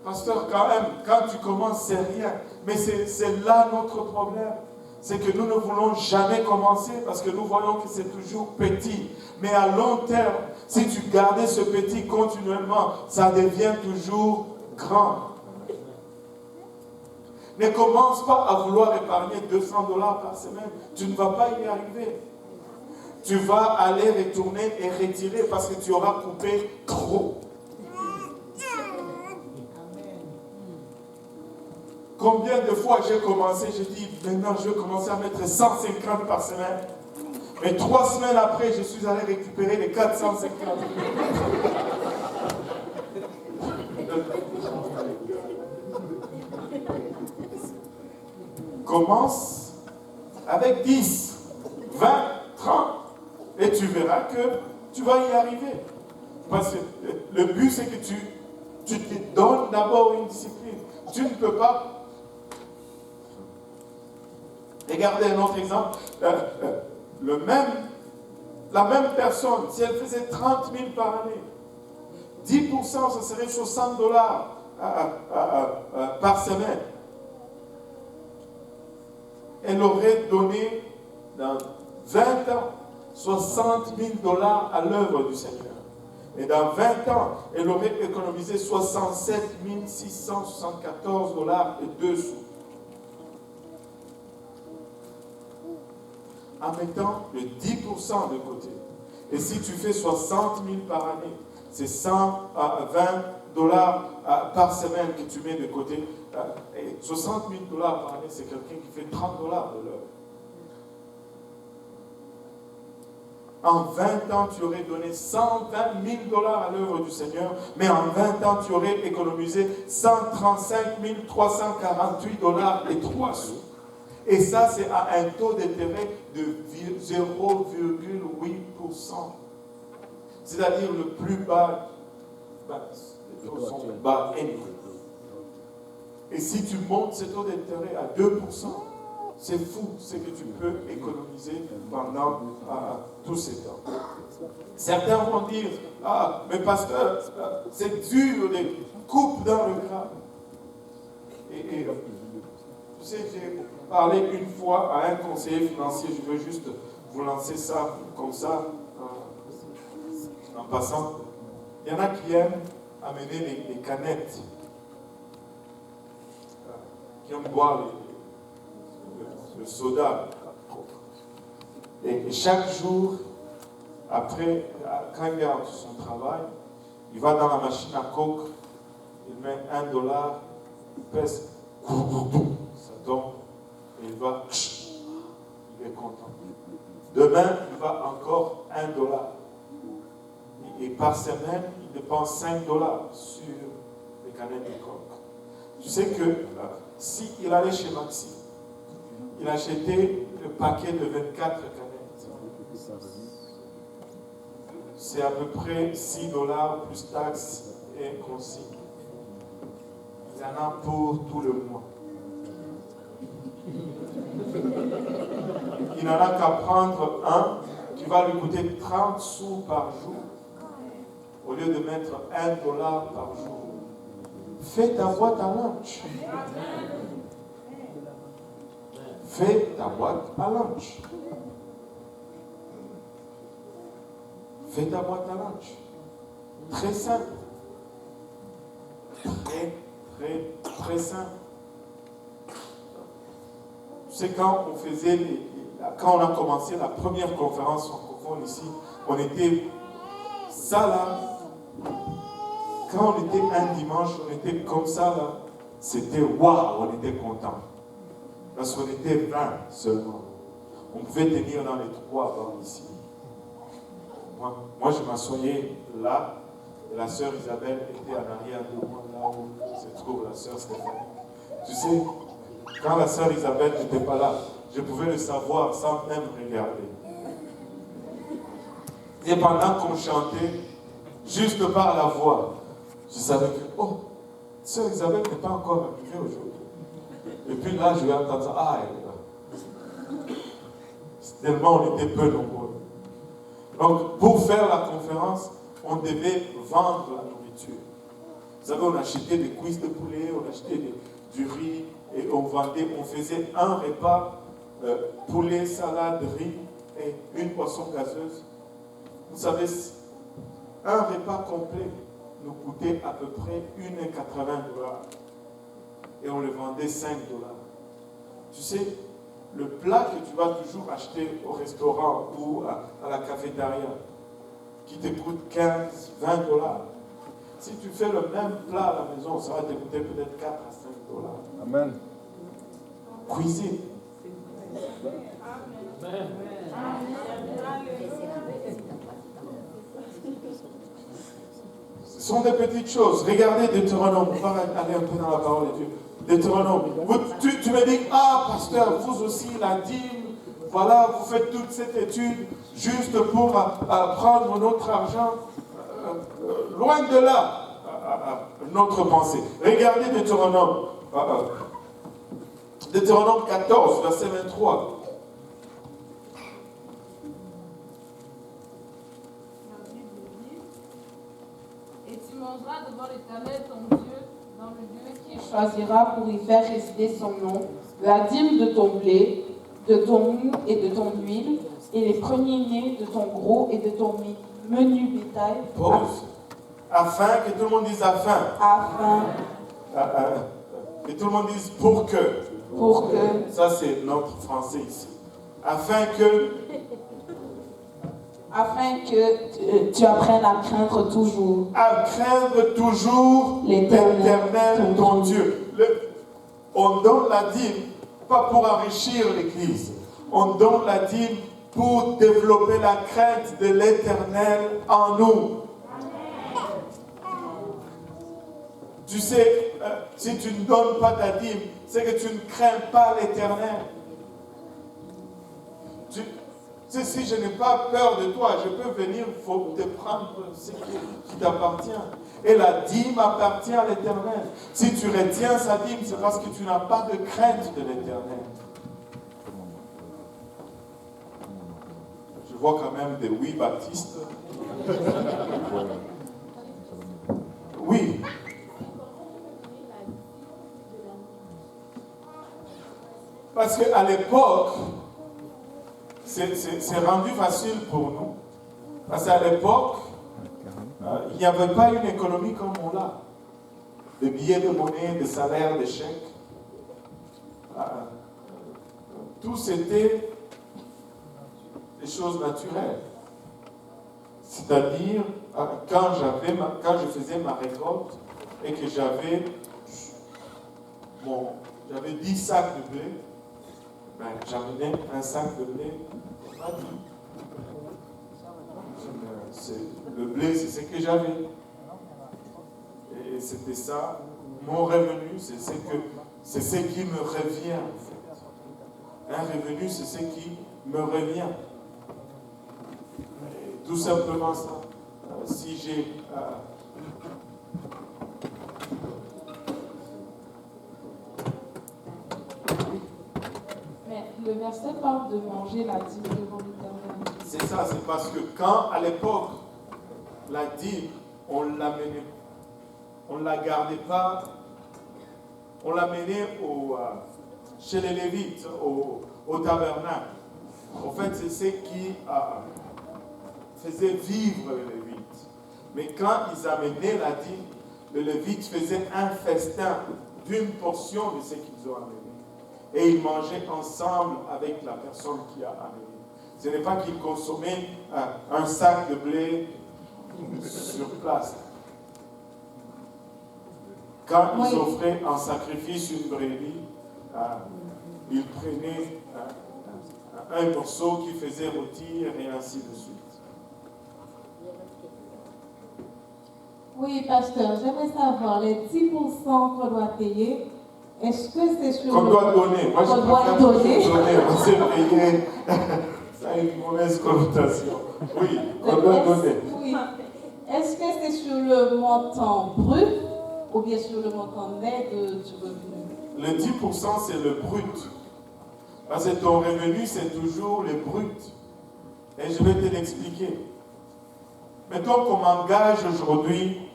pasteur, quand même, quand tu commences, c'est rien. Mais c'est là notre problème. C'est que nous ne voulons jamais commencer parce que nous voyons que c'est toujours petit. Mais à long terme, si tu gardais ce petit continuellement, ça devient toujours grand. Ne commence pas à vouloir épargner 200 $ par semaine. Tu ne vas pas y arriver. Tu vas aller retourner et retirer parce que tu auras coupé trop. Combien de fois j'ai commencé, j'ai dit, maintenant je vais commencer à mettre 150 par semaine. Mais 3 semaines après, je suis allé récupérer les 450. Commence avec 10, 20, 30. Et tu verras que tu vas y arriver. Parce que le but, c'est que tu te donnes d'abord une discipline. Tu ne peux pas. Regardez un autre exemple. La même personne, si elle faisait 30 000 par année, 10%, ça serait 60 $ par semaine. Elle aurait donné dans 20 ans 60 000 $ à l'œuvre du Seigneur. Et dans 20 ans, elle aurait économisé 67 674 $ et 2 sous. En mettant le 10% de côté. Et si tu fais 60 000 par année, c'est 120 $ par semaine que tu mets de côté. Et 60 000 $ par année, c'est quelqu'un qui fait 30 $ de l'heure. En 20 ans, tu aurais donné 120 000 $ à l'œuvre du Seigneur, mais en 20 ans, tu aurais économisé 135 348 $ et 3 sous. Et ça, c'est à un taux d'intérêt de 0,8%. C'est-à-dire le plus bas. Les taux sont bas. Et si tu montes ce taux d'intérêt à 2%, c'est fou ce que tu peux économiser pendant tous ces temps. Certains vont dire, ah, mais pasteur, c'est dur, les coupes dans le gras. Et tu sais, j'ai parlé une fois à un conseiller financier, je veux juste vous lancer ça comme ça, en passant. Il y en a qui aiment amener les canettes, qui aiment boire le soda. Et chaque jour, après, quand il est à son travail, il va dans la machine à coke, il met $1, il pèse, ça tombe, et il va, il est content. Demain, il va encore $1. Et par semaine, il dépense $5 sur les canettes de coke. Tu sais que s'il allait chez Maxi, il achetait le paquet de 24 canettes. c'est à peu près $6 plus taxes et consignes. Il y en a pour tout le mois. Il n'en a qu'à prendre un qui va lui coûter 30 sous par jour au lieu de mettre $1 par jour. Fais ta boîte à lunch. Fais ta boîte à lunch. Fais ta boîte à lunch. Très simple. Très simple. Tu sais, quand on a commencé la première conférence francophone ici, on était ça là. Quand on était un dimanche, on était comme ça là. C'était waouh, on était content. Parce qu'on était 20 seulement. On pouvait tenir dans les 3 bancs ici. Moi, je m'assoyais là, et la sœur Isabelle était en arrière de moi, là où se trouve la sœur Stéphanie. Tu sais, quand la sœur Isabelle n'était pas là, je pouvais le savoir sans même regarder. Et pendant qu'on chantait, juste par la voix, je savais que, oh, sœur Isabelle n'est pas encore arrivée aujourd'hui. Et puis là, je vais entendre ça, ah, elle est là. Tellement on était peu nombreux. Donc, pour faire la conférence, on devait vendre la nourriture. Vous savez, on achetait des cuisses de poulet, on achetait du riz, et on vendait, on faisait un repas, poulet, salade, riz et une boisson gazeuse. Vous savez, un repas complet nous coûtait à peu près $1,80. Et on le vendait $5. Tu sais, le plat que tu vas toujours acheter au restaurant ou à la cafétéria, qui te coûte $15, $20, si tu fais le même plat à la maison, ça va te coûter peut-être $4 à $5. Amen. Cuisine. Amen. Ce sont des petites choses. Regardez Deutéronome. On va aller un peu dans la parole de Dieu. Deutéronome. Tu me dis, ah, pasteur, vous aussi, la dîme, voilà, vous faites toute cette étude juste pour prendre notre argent. Loin de là, notre pensée. Regardez Deutéronome. Deutéronome 14, verset 23. Et tu mangeras devant l'Éternel ton Dieu dans le lieu qu'il choisira pour y faire résider son nom, la dîme de ton blé, de ton mou et de ton huile, et les premiers-nés de ton gros et de ton menu bétail. Pause. Afin, que tout le monde dise afin. Afin. Que tout le monde dise pour que. Pour que. Ça, c'est notre français ici. Afin que tu apprennes à craindre toujours. À craindre toujours l'Éternel, ton Dieu. On donne la dîme, pas pour enrichir l'Église. On donne la dîme pour développer la crainte de l'Éternel en nous. Tu sais, si tu ne donnes pas ta dîme, c'est que tu ne crains pas l'Éternel. Si je n'ai pas peur de toi, je peux venir te prendre ce qui t'appartient. Et la dîme appartient à l'Éternel. Si tu retiens sa dîme, c'est parce que tu n'as pas de crainte de l'Éternel. Je vois quand même des oui baptistes. Oui. Parce qu'à l'époque, c'est rendu facile pour nous. Parce qu'à l'époque, il n'y avait pas une économie comme on l'a. De billets de monnaie, de salaires, de chèques. Tout c'était des choses naturelles. C'est-à-dire, quand je faisais ma récolte et que j'avais 10 sacs de blé, j'amenais un sac de blé. Le blé, c'est ce que j'avais. Et c'était ça. Mon revenu, c'est ce qui me revient, en fait. Un revenu, c'est ce qui me revient. Et tout simplement ça. si j'ai... Mais le verset parle de manger la dîme devant l'Éternel. C'est ça, c'est parce que quand, à l'époque, la dîme, on l'amenait, on ne la gardait pas, on l'amenait chez les Lévites, au tabernacle. En fait, c'est ce qui faisait vivre les Lévites. Mais quand ils amenaient la dîme, le Lévite faisait un festin d'une portion de ce qu'ils ont amené. Et ils mangeaient ensemble avec la personne qui a amené. Ce n'est pas qu'ils consommaient un sac de blé sur place. Quand ils offraient en sacrifice une brebis, ils prenaient un morceau qui faisait rôtir et ainsi de suite. Oui, pasteur, j'aimerais savoir, les 10% qu'on doit payer, est-ce que c'est sur Qu'on doit donner. Moi, je préfère donner. On s'est payé. Ça a une mauvaise connotation. Oui, on doit donner. Oui. Est-ce que c'est sur le montant brut ou bien sur le montant net du revenu? Le 10%, c'est le brut. Parce que ton revenu, c'est toujours le brut. Et je vais te l'expliquer. Mettons qu'on m'engage aujourd'hui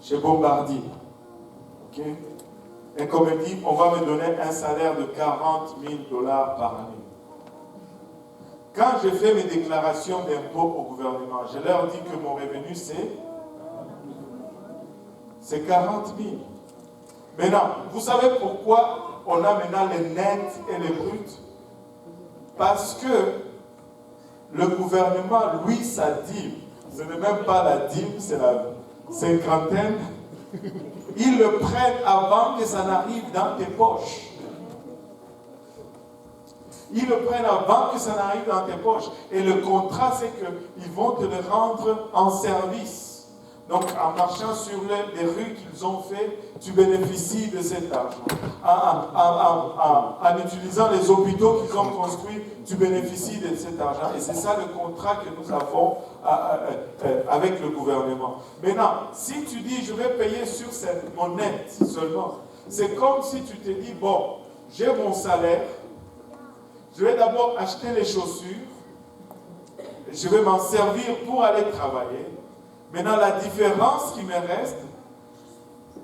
chez Bombardier. OK? Et qu'on me dit, on va me donner un salaire de 40 000 $ par année. Quand je fais mes déclarations d'impôt au gouvernement, je leur dis que mon revenu, c'est 40 000. Maintenant, vous savez pourquoi on a maintenant les nets et les bruts? Parce que le gouvernement, lui, sa dîme, ce n'est même pas la dîme, c'est la cinquantaine, ils le prennent avant que ça n'arrive dans tes poches. Ils le prennent avant que ça n'arrive dans tes poches. Et le contrat, c'est qu'ils vont te le rendre en service. Donc, en marchant sur les rues qu'ils ont fait, tu bénéficies de cet argent. En utilisant les hôpitaux qu'ils ont construits, tu bénéficies de cet argent. Et c'est ça le contrat que nous avons avec le gouvernement. Maintenant, si tu dis, je vais payer sur cette monnaie seulement, c'est comme si tu te dis, bon, j'ai mon salaire, je vais d'abord acheter les chaussures, je vais m'en servir pour aller travailler. Maintenant, la différence qui me reste,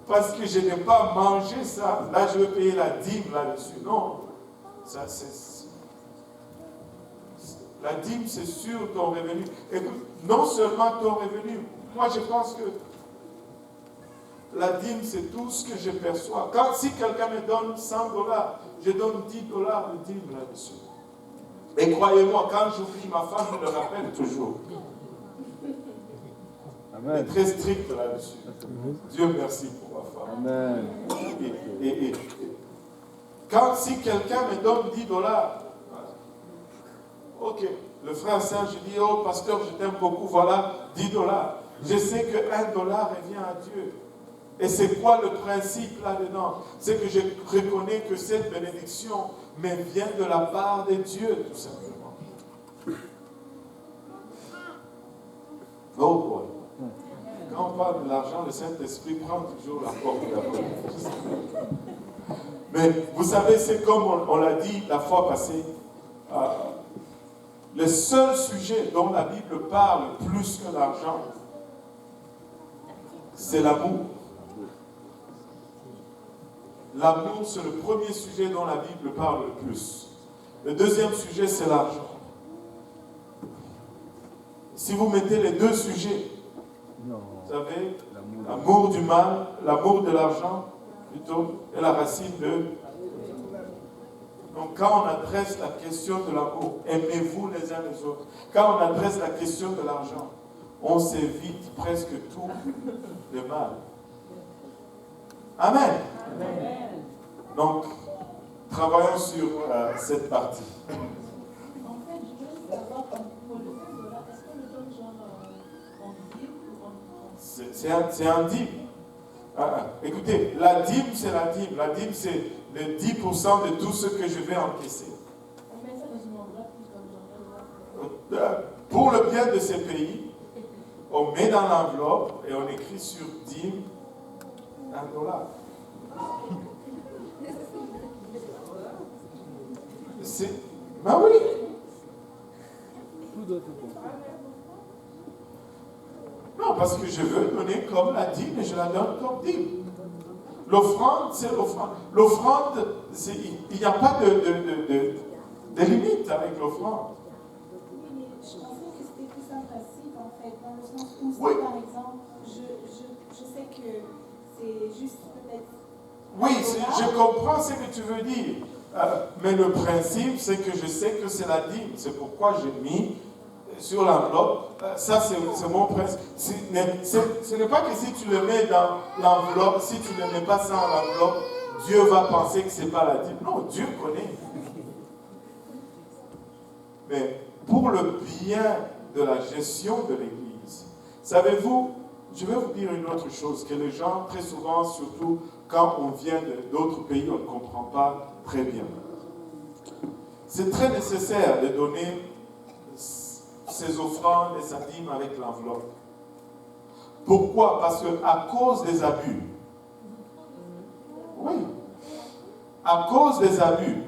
parce que je n'ai pas mangé ça, là je vais payer la dîme là-dessus. Non, ça c'est... La dîme, c'est sur ton revenu. Écoute, non seulement ton revenu, moi je pense que la dîme, c'est tout ce que je perçois. Si quelqu'un me donne 100 $, je donne 10 $ de dîme là-dessus. Et croyez-moi, quand j'oublie, ma femme me le rappelle toujours. Elle est très stricte là-dessus. Dieu merci pour ma femme. Amen. Et si quelqu'un me donne 10 $, ok, le frère Serge dit, oh pasteur, je t'aime beaucoup, voilà 10 $. Je sais que 1 $ revient à Dieu. Et c'est quoi le principe là-dedans? C'est que je reconnais que cette bénédiction me vient de la part de Dieu, tout simplement. Oh boy. Quand on parle de l'argent, le Saint-Esprit prend toujours la porte d'après. Mais vous savez, c'est comme on l'a dit la fois passée. Le seul sujet dont la Bible parle plus que l'argent, c'est l'amour. L'amour, c'est le premier sujet dont la Bible parle le plus. Le deuxième sujet, c'est l'argent. Si vous mettez les deux sujets, vous savez, l'amour du mal, l'amour de l'argent, plutôt, et la racine de... Donc quand on adresse la question de l'amour, aimez-vous les uns les autres. Quand on adresse la question de l'argent, on s'évite presque tout le mal. Amen. Amen. Donc, travaillons sur cette partie. En fait, je veux savoir, pour le $, est-ce qu'on le donne genre en dîme ou en... C'est un dîme. Écoutez, la dîme, c'est la dîme. La dîme, c'est le 10% de tout ce que je vais encaisser. On met ça dans une enveloppe, comme genre... Pour le bien de ces pays, on met dans l'enveloppe et on écrit sur dîme $1. Ben oui. Non, parce que je veux donner comme la dîme et je la donne comme dîme. L'offrande, c'est l'offrande. L'offrande, il n'y a pas de limite avec l'offrande. Oui, mais je pensais que c'était plus un principe, en fait, dans le sens où, Oui. par exemple, je sais que c'est juste peut-être... Oui, je comprends ce que tu veux dire. Mais le principe, c'est que je sais que c'est la dîme. C'est pourquoi j'ai mis sur l'enveloppe. Ça, c'est mon principe. Ce n'est pas que si tu le mets dans l'enveloppe, si tu ne le mets pas ça dans l'enveloppe, Dieu va penser que ce n'est pas la dîme. Non, Dieu connaît. Mais pour le bien de la gestion de l'Église, savez-vous, je vais vous dire une autre chose, que les gens, très souvent, surtout quand on vient d'autres pays, on ne comprend pas très bien. C'est très nécessaire de donner ses offrandes et sa dîme avec l'enveloppe. Pourquoi? Parce qu'à cause des abus, oui, à cause des abus,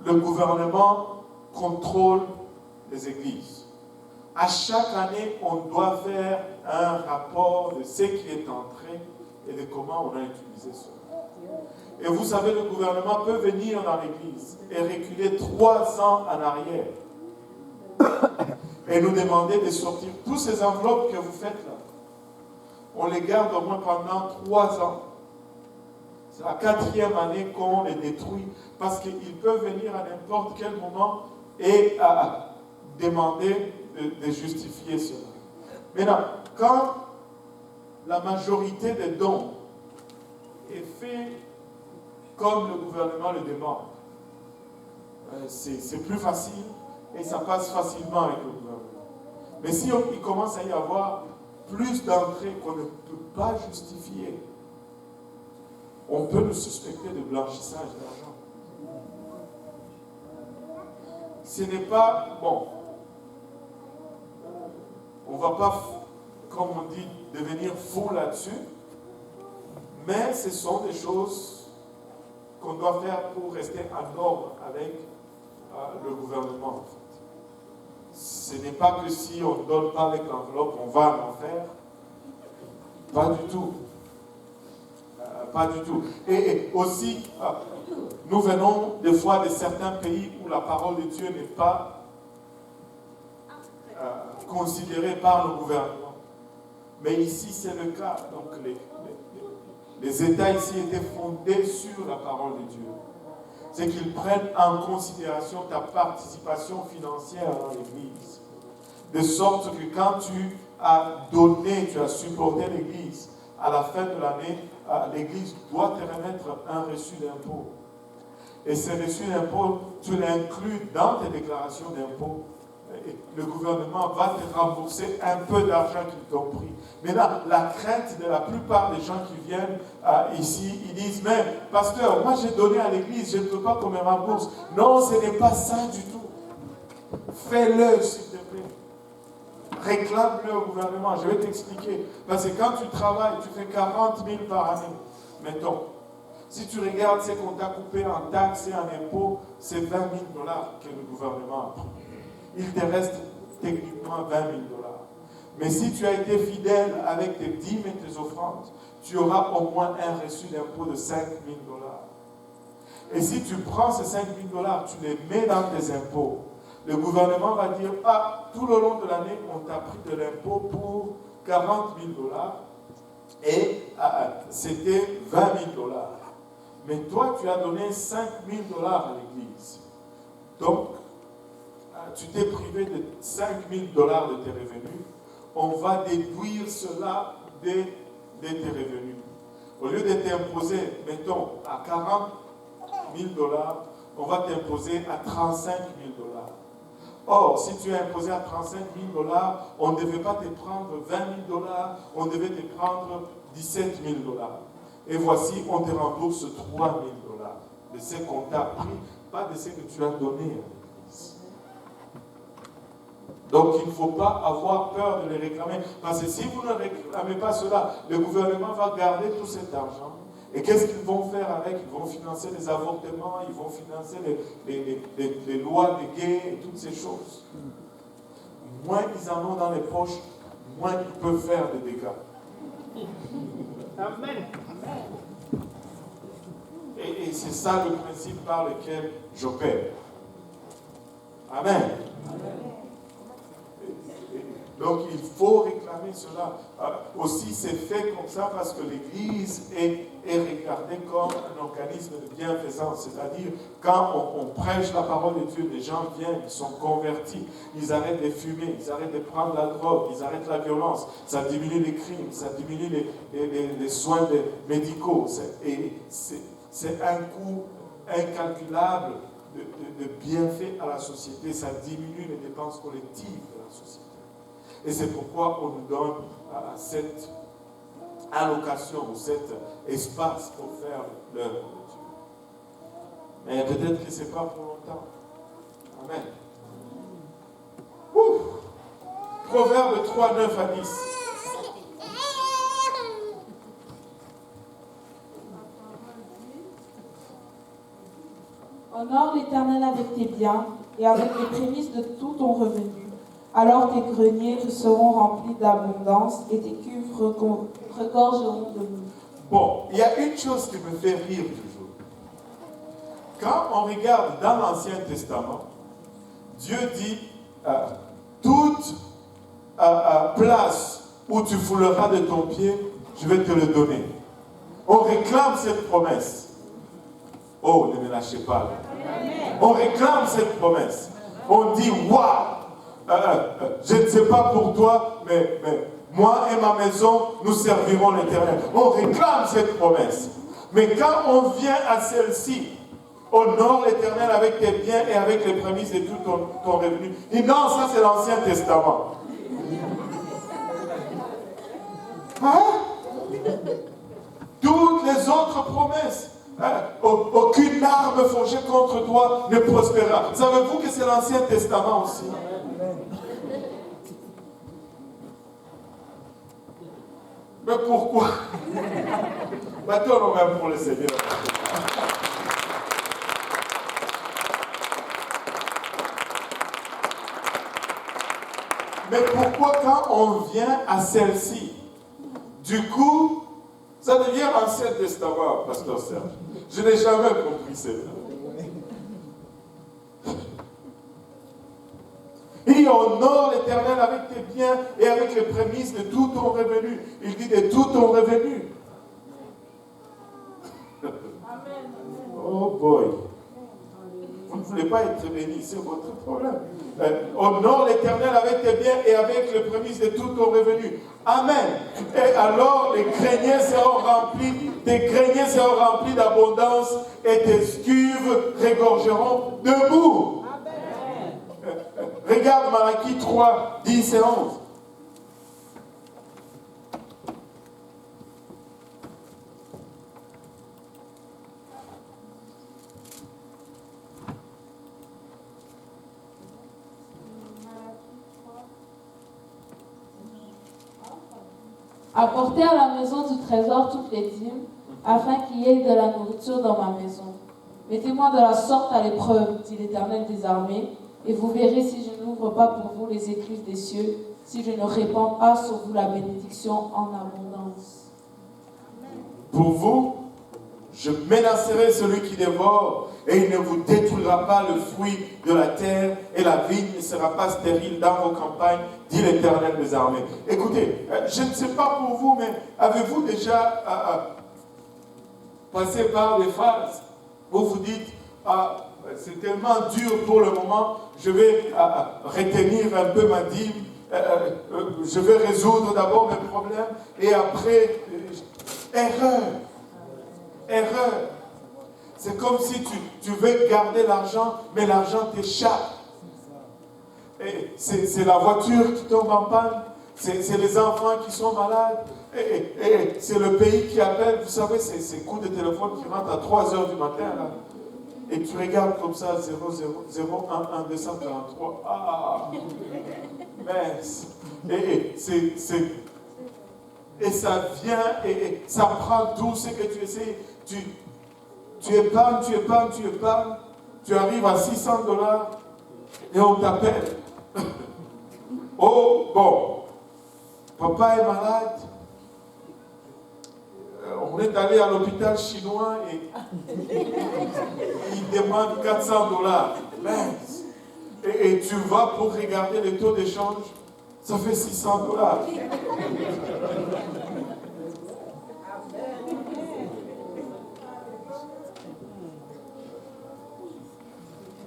le gouvernement contrôle les églises. À chaque année, on doit faire un rapport de ce qui est entré et de comment on a utilisé cela. Et vous savez, le gouvernement peut venir dans l'église et reculer 3 ans en arrière et nous demander de sortir toutes ces enveloppes que vous faites là. On les garde au moins pendant 3 ans. C'est la 4e année qu'on les détruit parce qu'ils peuvent venir à n'importe quel moment et demander de justifier cela. Maintenant, quand la majorité des dons est fait comme le gouvernement le demande, c'est plus facile et ça passe facilement avec le gouvernement. Mais si il commence à y avoir plus d'entrées qu'on ne peut pas justifier, on peut nous suspecter de blanchissage d'argent. Ce n'est pas bon. On ne va pas, comme on dit, devenir fou là-dessus, mais ce sont des choses qu'on doit faire pour rester en ordre avec le gouvernement. En fait. Ce n'est pas que si on ne donne pas avec l'enveloppe, on va en faire. Pas du tout. Pas du tout. Et aussi, nous venons des fois de certains pays où la parole de Dieu n'est pas considérée par le gouvernement. Mais ici, c'est le cas. Donc, les États ici étaient fondés sur la parole de Dieu. C'est qu'ils prennent en considération ta participation financière dans l'Église. De sorte que quand tu as donné, tu as supporté l'Église, à la fin de l'année, l'Église doit te remettre un reçu d'impôt. Et ce reçu d'impôt, tu l'inclus dans tes déclarations d'impôt. Le gouvernement va te rembourser un peu d'argent qu'ils t'ont pris. Mais là, la crainte de la plupart des gens qui viennent ici, ils disent, mais pasteur, moi j'ai donné à l'église, je ne veux pas qu'on me rembourse. Non, ce n'est pas ça du tout. Fais-le, s'il te plaît. Réclame-le au gouvernement. Je vais t'expliquer. Parce que quand tu travailles, tu fais 40 000 par année. Mettons. Si tu regardes ce qu'on t'a coupé en taxes et en impôts, c'est 20 000 $ que le gouvernement a pris. Il te reste techniquement 20 000 $. Mais si tu as été fidèle avec tes dîmes et tes offrandes, tu auras au moins un reçu d'impôt de 5 000 $. Et si tu prends ces 5 000 $, tu les mets dans tes impôts, le gouvernement va dire, tout le long de l'année, on t'a pris de l'impôt pour 40 000 $ et c'était 20 000 $. Mais toi, tu as donné 5 000 $ à l'église. Donc, tu t'es privé de 5 000 $ de tes revenus. On va déduire cela de tes revenus. Au lieu de t'imposer, mettons, à 40 000 $, on va t'imposer à 35 000 $. Or, si tu es imposé à 35 000 $, on ne devait pas te prendre 20 000 $, on devait te prendre 17 000 $. Et voici, on te rembourse 3 000 $ de ce qu'on t'a pris, pas de ce que tu as donné à l'église. Donc il ne faut pas avoir peur de les réclamer. Parce que si vous ne réclamez pas cela, le gouvernement va garder tout cet argent. Et qu'est-ce qu'ils vont faire avec? Ils vont financer les avortements, ils vont financer les lois de gays et toutes ces choses. Moins ils en ont dans les poches, moins ils peuvent faire des dégâts. Amen. Et c'est ça le principe par lequel j'opère. Amen. Donc il faut réclamer cela. Aussi c'est fait comme ça parce que l'Église est regardée comme un organisme de bienfaisance. C'est-à-dire quand on prêche la parole de Dieu, les gens viennent, ils sont convertis, ils arrêtent de fumer, ils arrêtent de prendre la drogue, ils arrêtent la violence, ça diminue les crimes, ça diminue les soins médicaux. C'est un coût incalculable de bienfaits à la société, ça diminue les dépenses collectives de la société. Et c'est pourquoi on nous donne cette allocation ou cet espace pour faire l'œuvre de Dieu. Mais peut-être que ce n'est pas pour longtemps. Amen. Proverbe 3, 9 à 10. Honore l'Éternel avec tes biens et avec les prémices de tout ton revenu. Alors tes greniers seront remplis d'abondance et tes cuves regorgeront de mou. Bon, il y a une chose qui me fait rire toujours. Quand on regarde dans l'Ancien Testament, Dieu dit toute place où tu fouleras de ton pied, je vais te le donner. On réclame cette promesse. Oh, ne me lâchez pas. On réclame cette promesse. On dit, waouh! Je ne sais pas pour toi, mais moi et ma maison, nous servirons l'Éternel. On réclame cette promesse. Mais quand on vient à celle-ci, honore l'Éternel avec tes biens et avec les prémices de tout ton revenu. Et non, ça c'est l'Ancien Testament. Hein? Toutes les autres promesses. Aucune arme forgée contre toi ne prospérera. Savez-vous que c'est l'Ancien Testament aussi? Mais pourquoi? Maintenant, on va pour le Seigneur. Mais pourquoi quand on vient à celle-ci, du coup, ça devient l'Ancien Testament, Pasteur Serge. Je n'ai jamais compris cela. Il honore l'Éternel avec tes biens et avec les prémices de tout ton revenu. Il dit de tout ton revenu. Oh boy. Vous ne voulez pas être béni, c'est votre problème. Honore l'Éternel avec tes biens et avec les prémices de tout ton revenu. Amen. Et alors les greniers seront remplis, tes greniers seront remplis d'abondance et tes cuves regorgeront de boue. Regarde Malachie 3, 10 et 11. Apportez à la maison du trésor toutes les dîmes, afin qu'il y ait de la nourriture dans ma maison. Mettez-moi de la sorte à l'épreuve, dit l'Éternel des armées, et vous verrez si je n'ouvre pas pour vous les écluses des cieux, si je ne répands pas sur vous la bénédiction en abondance. Pour vous, je menacerai celui qui dévore, et il ne vous détruira pas le fruit de la terre, et la vigne ne sera pas stérile dans vos campagnes, dit l'Éternel des armées. Écoutez, je ne sais pas pour vous, mais avez-vous déjà passé par des phases où vous dites, c'est tellement dur pour le moment, je vais retenir un peu ma dîme, je vais résoudre d'abord mes problèmes, et après, erreur. C'est comme si tu veux garder l'argent, mais l'argent t'échappe. C'est la voiture qui tombe en panne, c'est les enfants qui sont malades, et c'est le pays qui appelle. Vous savez, ces coups de téléphone qui rentrent à 3 h du matin, là. Et tu regardes comme ça, 0, 0, 0, 1, 1, 243. Mais et ça vient et ça prend tout ce que tu essaies. Tu épargnes, tu arrives à $600 et on t'appelle. Oh, bon, papa est malade. On est allé à l'hôpital chinois et il demande $400. Et tu vas pour regarder le taux d'échange, ça fait $600.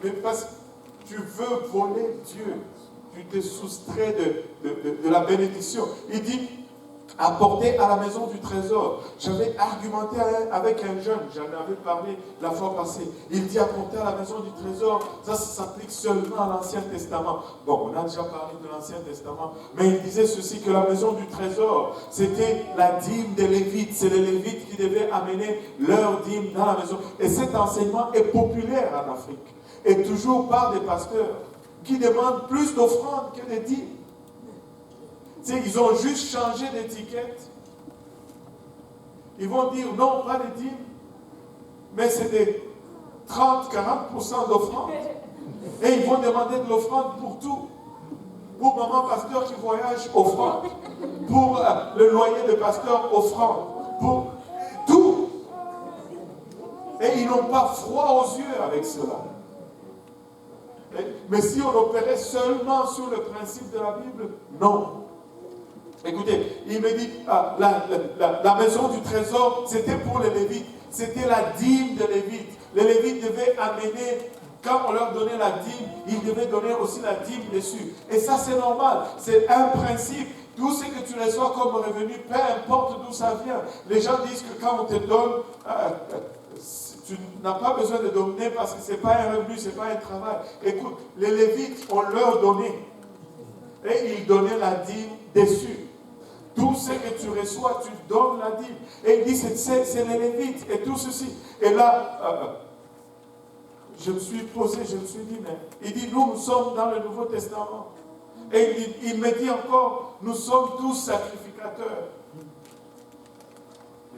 Mais parce que tu veux voler Dieu, tu te soustrais de la bénédiction. Il dit, apporter à la maison du trésor. J'avais argumenté avec un jeune, j'en avais parlé la fois passée. Il dit, apporter à la maison du trésor, ça s'applique seulement à l'Ancien Testament. Bon, on a déjà parlé de l'Ancien Testament, mais il disait ceci, que la maison du trésor, c'était la dîme des Lévites. C'est les Lévites qui devaient amener leur dîme dans la maison. Et cet enseignement est populaire en Afrique. Et toujours par des pasteurs qui demandent plus d'offrandes que des dîmes. Tu sais, ils ont juste changé d'étiquette. Ils vont dire non, pas des dîmes, mais c'est des 30-40% d'offrandes. Et ils vont demander de l'offrande pour tout. Pour maman pasteur qui voyage, offrande. Pour le loyer de pasteur, offrande. Pour tout. Et ils n'ont pas froid aux yeux avec cela. Mais si on opérait seulement sur le principe de la Bible, non. Écoutez, il me dit, la maison du trésor, c'était pour les Lévites. C'était la dîme des Lévites. Les Lévites devaient amener, quand on leur donnait la dîme, ils devaient donner aussi la dîme dessus. Et ça, c'est normal. C'est un principe. Tout ce que tu reçois comme revenu, peu importe d'où ça vient. Les gens disent que quand on te donne, tu n'as pas besoin de donner parce que ce n'est pas un revenu, ce n'est pas un travail. Écoute, les Lévites, on leur donnait. Et ils donnaient la dîme dessus. Tout ce que tu reçois, tu donnes la dîme. Et il dit, c'est les Lévites et tout ceci. Et là, je me suis posé, je me suis dit, mais il dit, nous sommes dans le Nouveau Testament. Et il me dit encore, nous sommes tous sacrificateurs.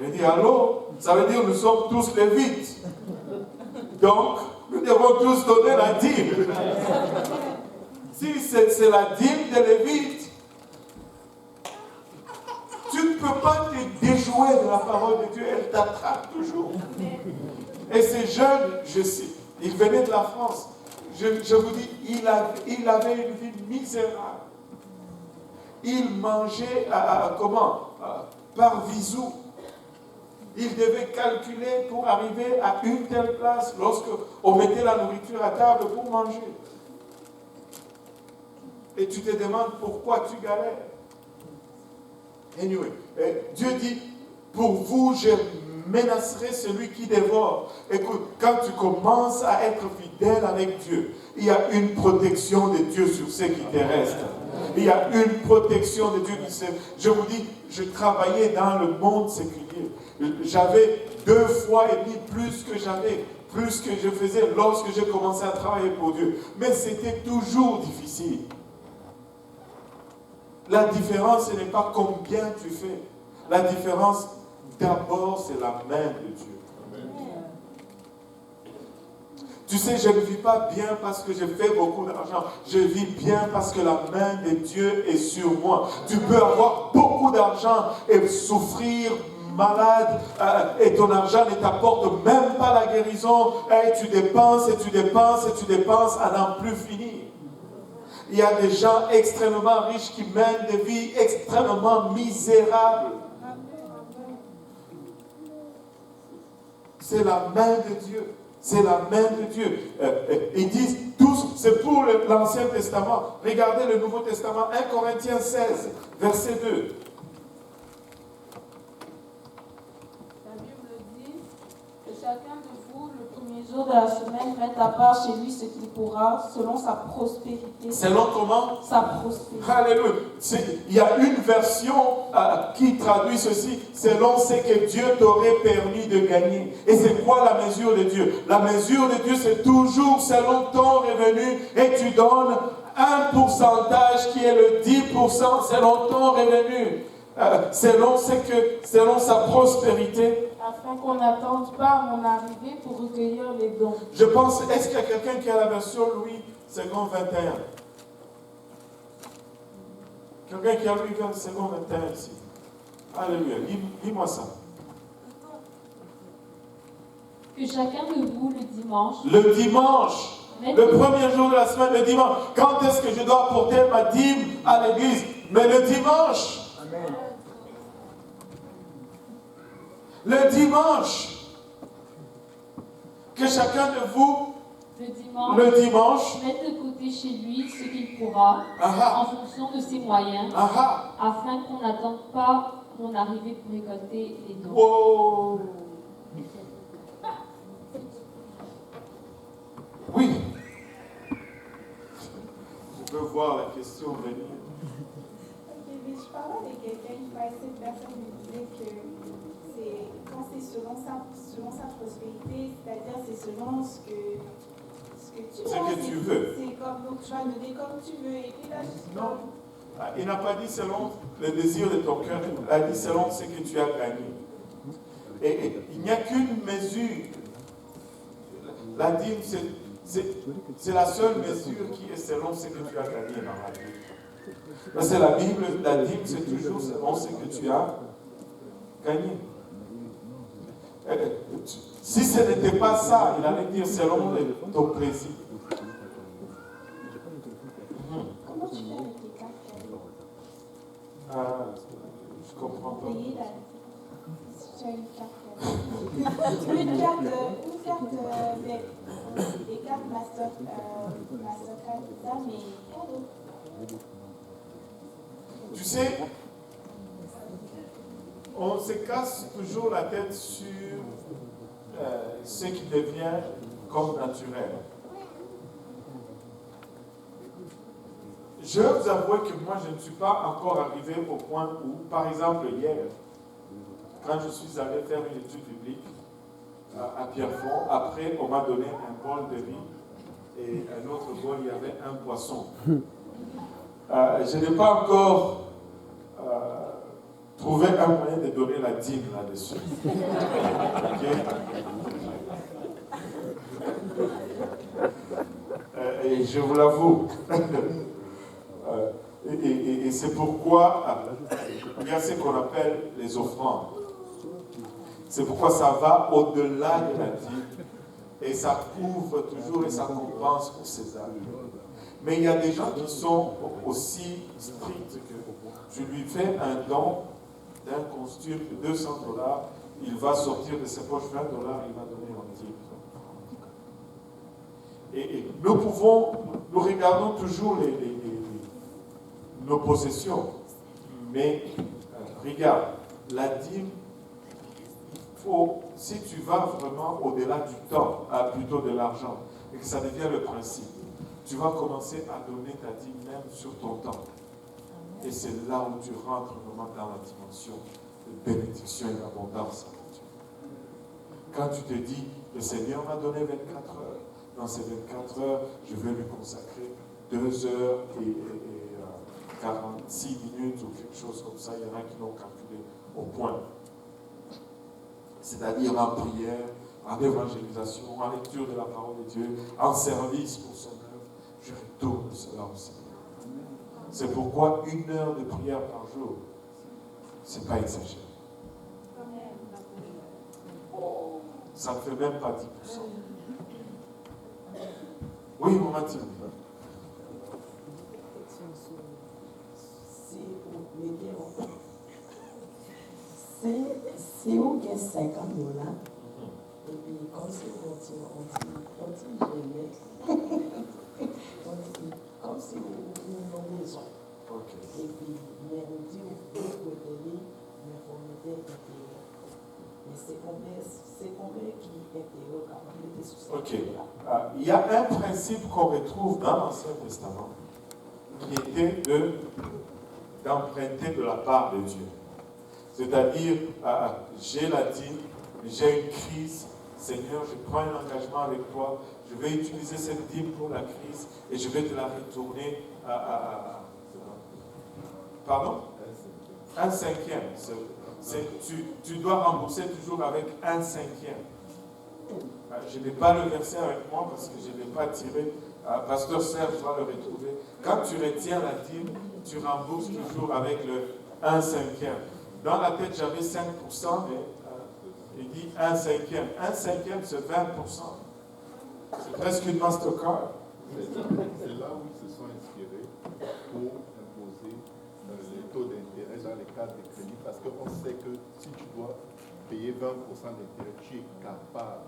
Je dis, allô, ça veut dire nous sommes tous Lévites. Donc, nous devons tous donner la dîme. Si c'est la dîme des Lévites, tu ne peux pas te déjouer de la parole de Dieu, elle t'attrape toujours. Et ces jeunes, je sais, ils venaient de la France. Je vous dis, il avait une vie misérable. Il mangeait par visou. Il devait calculer pour arriver à une telle place lorsqu'on mettait la nourriture à table pour manger. Et tu te demandes pourquoi tu galères. Anyway, Dieu dit, pour vous, je menacerai celui qui dévore. Écoute, quand tu commences à être fidèle avec Dieu, il y a une protection de Dieu sur ce qui te reste. Il y a une protection de Dieu qui se... Je vous dis, je travaillais dans le monde séculier. J'avais 2 fois et demi plus que je faisais lorsque j'ai commencé à travailler pour Dieu. Mais c'était toujours difficile. La différence, ce n'est pas combien tu fais. La différence, d'abord, c'est la main de Dieu. Tu sais, je ne vis pas bien parce que je fais beaucoup d'argent. Je vis bien parce que la main de Dieu est sur moi. Tu peux avoir beaucoup d'argent et souffrir malade et ton argent ne t'apporte même pas la guérison. Et tu dépenses et tu dépenses et tu dépenses à n'en plus finir. Il y a des gens extrêmement riches qui mènent des vies extrêmement misérables. C'est la main de Dieu. C'est la main de Dieu. Ils disent tous, c'est pour l'Ancien Testament. Regardez le Nouveau Testament, 1 Corinthiens 16, verset 2. La Bible dit que chacun de vous, le premier jour de la semaine, mette à part chez lui ce qu'il pourra, selon sa prospérité. Selon comment? Sa prospérité. Alléluia. Il y a une version qui traduit ceci, selon ce que Dieu t'aurait permis de gagner. Et c'est quoi la mesure de Dieu? La mesure de Dieu, c'est toujours selon ton revenu et tu donnes un pourcentage qui est le 10% selon ton revenu, selon sa prospérité. Afin qu'on n'attende pas mon arrivée pour recueillir les dons. Je pense, est-ce qu'il y a quelqu'un qui a la version Louis II 21? Quelqu'un qui a Louis II 21 ici? Alléluia, lis-moi ça. Que chacun de vous le dimanche, Le premier jour de la semaine, le dimanche. Quand est-ce que je dois apporter ma dîme à l'église? Mais le dimanche. Amen. Le dimanche. Que chacun de vous, le le dimanche, mette de côté chez lui ce qu'il pourra, en fonction de ses moyens, afin qu'on n'attende pas mon arrivée pour récolter les dons. Wow. Oui. Je peux voir la question venir. Ok, mais je parlais avec quelqu'un qui parlait, cette personne me disait que quand c'est selon sa prospérité, c'est-à-dire c'est selon ce que tu Ce que tu veux. C'est comme, donc tu vas donner comme tu veux. Et puis là, Non. Il n'a pas dit selon le désir de ton cœur, il a dit selon ce que tu as gagné. Et il n'y a qu'une mesure. La dîme, c'est la seule mesure qui est selon ce que tu as gagné dans la vie. Parce que la Bible, la dîme, c'est toujours selon ce que tu as gagné. Si ce n'était pas ça, il allait dire selon ton plaisir. comment tu fais avec les cartes cadeaux? Je comprends pas. Payer si tu as une carte cadeau. Une carte, des cartes Mastercard, ça, mais cadeau. Tu sais, on se casse toujours la tête sur ce qui devient comme naturel. Je vais vous avouer que moi, je ne suis pas encore arrivé au point où, par exemple, hier, quand je suis allé faire une étude biblique à Pierrefonds, après, on m'a donné un bol de riz et un autre bol, il y avait un poisson. Je n'ai pas encore trouvé un moyen de donner la dîme là-dessus. Et je vous l'avoue. Et c'est pourquoi il y a ce qu'on appelle les offrandes. C'est pourquoi ça va au-delà de la dîme. Et ça couvre toujours et ça compense pour César. Mais il y a des gens qui sont aussi stricts que tu lui fais un don d'un costume de $200, il va sortir de ses poches $20, il va donner en dîme. Et nous regardons toujours nos possessions, mais regarde, la dîme, si tu vas vraiment au-delà du temps, plutôt de l'argent, et que ça devient le principe, tu vas commencer à donner ta dîme même sur ton temps. Et c'est là où tu rentres vraiment dans la dimension de bénédiction et d'abondance avec Dieu. Quand tu te dis, le Seigneur m'a donné 24 heures, dans ces 24 heures, je vais lui consacrer 2 heures et 46 minutes ou quelque chose comme ça. Il y en a qui l'ont calculé au point. C'est-à-dire en prière, en évangélisation, en lecture de la parole de Dieu, en service pour son œuvre. Je retourne cela au Seigneur. C'est pourquoi 1 heure de prière par jour, ce n'est pas exagéré. Ça ne fait même pas 10%. Oui, mon Mathilde. C'est où qu'il y a 50 $, et puis comme si on dit jamais, on dit comme si on maison. Et puis, mais on dit au côté, mais on mettait intérieur. Mais c'est combien qui est intérieur quand on était sous ça? Ok. Il y a un principe qu'on retrouve dans l'Ancien Testament qui était d'emprunter de la part de Dieu. C'est-à-dire, j'ai la dîme, j'ai une crise, Seigneur, je prends un engagement avec toi, je vais utiliser cette dîme pour la crise et je vais te la retourner pardon? Un cinquième. Tu dois rembourser toujours avec un cinquième. Je n'ai pas le verset avec moi parce que je ne l'ai pas tiré. Pasteur Serge doit le retrouver. Quand tu retiens la dîme, tu rembourses toujours avec le 1 cinquième. Dans la tête, j'avais 5%, mais il dit 1 cinquième. 1 cinquième, c'est 20%. C'est presque une Mastercard. C'est là où ils se sont inspirés pour imposer les taux d'intérêt dans les cas de crédit, parce qu'on sait que si tu dois payer 20% d'intérêt, tu es capable.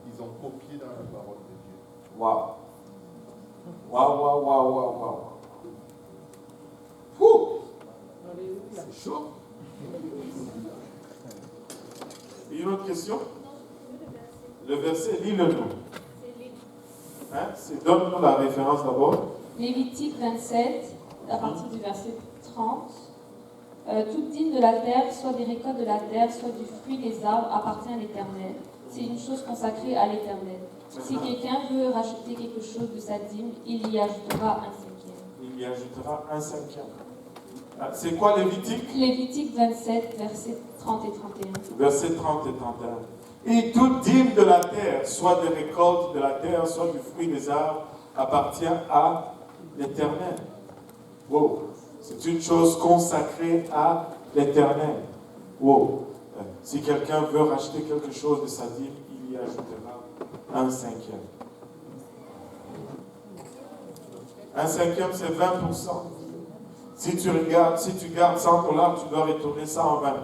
Ils ont copié dans la parole de Dieu. Waouh! Waouh, waouh, waouh, waouh, waouh. Ouh! C'est chaud. Et une autre question? Le verset, lis-le nous. Hein? Donne-nous la référence d'abord. Lévitique 27, à partir du verset 30. Toute dîme de la terre, soit des récoltes de la terre, soit du fruit des arbres, appartient à l'Éternel. C'est une chose consacrée à l'Éternel. Si quelqu'un veut racheter quelque chose de sa dîme, il y ajoutera un cinquième. Il y ajoutera un cinquième. C'est quoi Lévitique? Lévitique 27, versets 30 et 31. Versets 30 et 31. Et toute dîme de la terre, soit des récoltes de la terre, soit du fruit des arbres, appartient à l'Éternel. Wow. C'est une chose consacrée à l'Éternel. Wow. Si quelqu'un veut racheter quelque chose de sa dîme, il y ajoutera un cinquième. Un cinquième, c'est 20%. Si tu gardes $100, tu dois retourner ça en 20.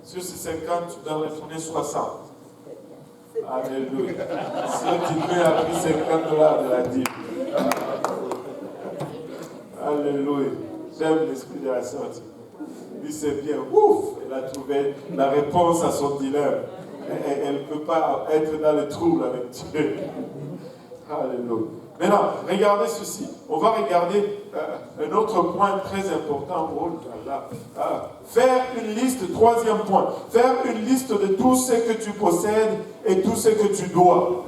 Sur ces 50, tu dois retourner 60. Alléluia. Si tu peux a pris $50 de la dîme. Alléluia. J'aime l'esprit de la sortie. Lui, c'est bien. Ouf! Elle a trouvé la réponse à son dilemme. Elle ne peut pas être dans le trouble avec Dieu. Alléluia. Maintenant, regardez ceci. On va regarder un autre point très important. Oh là là. Faire une liste, troisième point. Faire une liste de tout ce que tu possèdes et tout ce que tu dois.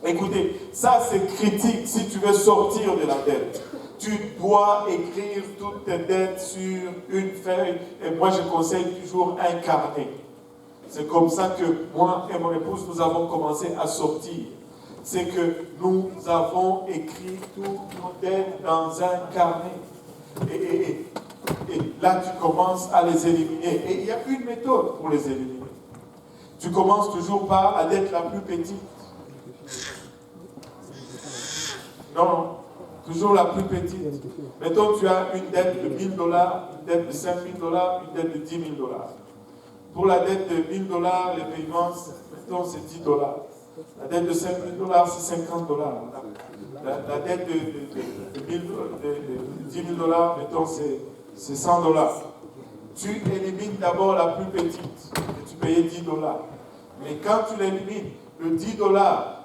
Écoutez, ça c'est critique si tu veux sortir de la dette. Tu dois écrire toutes tes dettes sur une feuille. Et moi, je conseille toujours un carnet. C'est comme ça que moi et mon épouse, nous avons commencé à sortir. C'est que nous avons écrit toutes nos dettes dans un carnet. Et là, tu commences à les éliminer. Et il y a une méthode pour les éliminer. Tu commences toujours par la dette la plus petite. Non, toujours la plus petite. Mettons, tu as une dette de $1,000, une dette de $5,000, une dette de $10,000. Pour la dette de $1,000, les paiements, mettons, c'est $10. La dette de $5,000, c'est $50. La dette de $10,000, mettons, c'est $100. Tu élimines d'abord la plus petite, et tu payais $10. Mais quand tu l'élimines, le $10,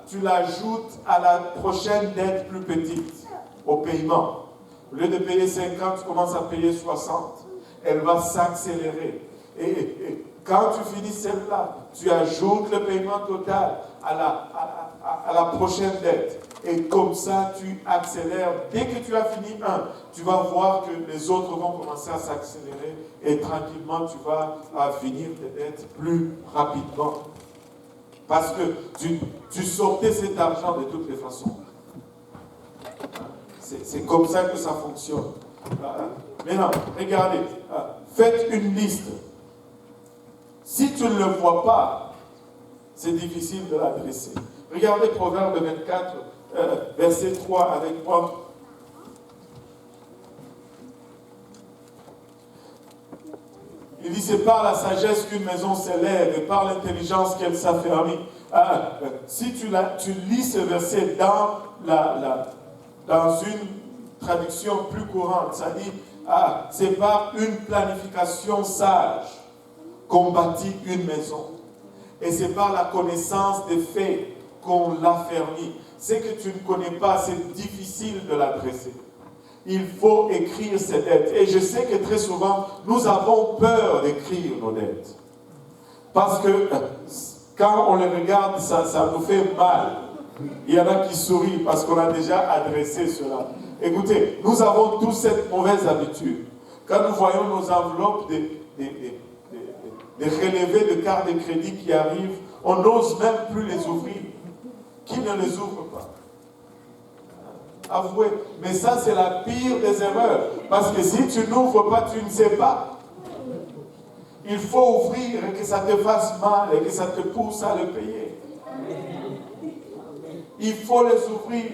tu l'ajoutes à la prochaine dette plus petite, au paiement. Au lieu de payer 50, tu commences à payer 60. Elle va s'accélérer. Et quand tu finis celle-là, tu ajoutes le paiement total à la prochaine dette. Et comme ça, tu accélères. Dès que tu as fini un, tu vas voir que les autres vont commencer à s'accélérer. Et tranquillement, tu vas finir tes dettes plus rapidement. Parce que tu sortais cet argent de toutes les façons. C'est comme ça que ça fonctionne. Maintenant, regardez. Faites une liste. Si tu ne le vois pas, c'est difficile de l'adresser. Regardez Proverbe 24, verset 3 avec moi. Il dit, c'est par la sagesse qu'une maison s'élève et par l'intelligence qu'elle s'affermit. Si tu lis ce verset dans une traduction plus courante, ça dit, c'est par une planification sage qu'on bâtit une maison. Et c'est par la connaissance des faits qu'on l'affermit. Ce que tu ne connais pas, c'est difficile de l'adresser. Il faut écrire ses dettes. Et je sais que très souvent, nous avons peur d'écrire nos dettes. Parce que quand on les regarde, ça nous fait mal. Il y en a qui sourient parce qu'on a déjà adressé cela. Écoutez, nous avons tous cette mauvaise habitude. Quand nous voyons nos enveloppes des relevés de cartes de crédit qui arrivent, on n'ose même plus les ouvrir. Qui ne les ouvre pas? Avouez. Mais ça, c'est la pire des erreurs. Parce que si tu n'ouvres pas, tu ne sais pas. Il faut ouvrir et que ça te fasse mal et que ça te pousse à le payer. Il faut les ouvrir.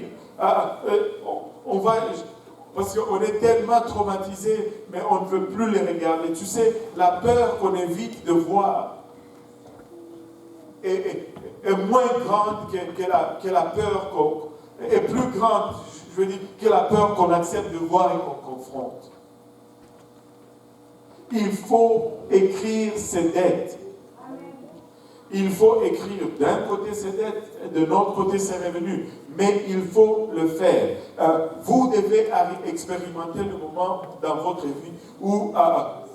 Parce qu'on est tellement traumatisé, mais on ne veut plus les regarder. Tu sais, la peur qu'on évite de voir est moins grande que la peur est plus grande, je veux dire, que la peur qu'on accepte de voir et qu'on confronte. Il faut écrire ses dettes. Il faut écrire d'un côté ses dettes et de l'autre côté ses revenus. Mais il faut le faire. Vous devez expérimenter le moment dans votre vie où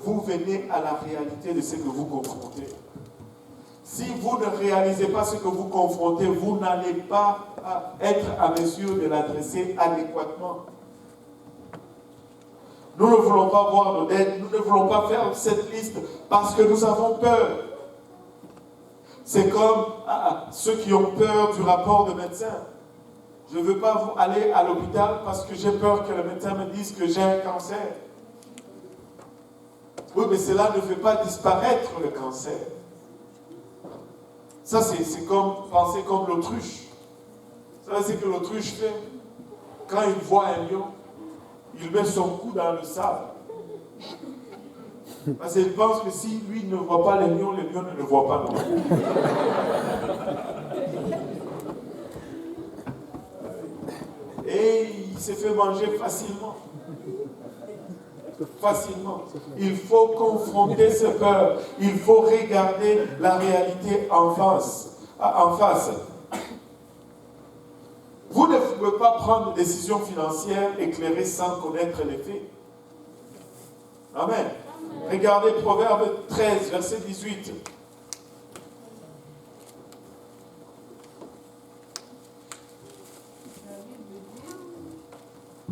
vous venez à la réalité de ce que vous confrontez. Si vous ne réalisez pas ce que vous confrontez, vous n'allez pas être à mesure de l'adresser adéquatement. Nous ne voulons pas voir nos dettes, nous ne voulons pas faire cette liste parce que nous avons peur. C'est comme ceux qui ont peur du rapport de médecin. Je ne veux pas aller à l'hôpital parce que j'ai peur que le médecin me dise que j'ai un cancer. Oui, mais cela ne fait pas disparaître le cancer. Ça, c'est comme penser comme l'autruche. Ça, c'est que l'autruche fait. Quand il voit un lion, il met son cou dans le sable. Parce qu'il pense que si lui ne voit pas les lions ne le voient pas non plus. Et il s'est fait manger facilement. Facilement. Il faut confronter ses peurs. Il faut regarder la réalité en face. Vous ne pouvez pas prendre des décisions financières éclairées sans connaître les faits. Amen. Regardez Proverbe 13, verset 18.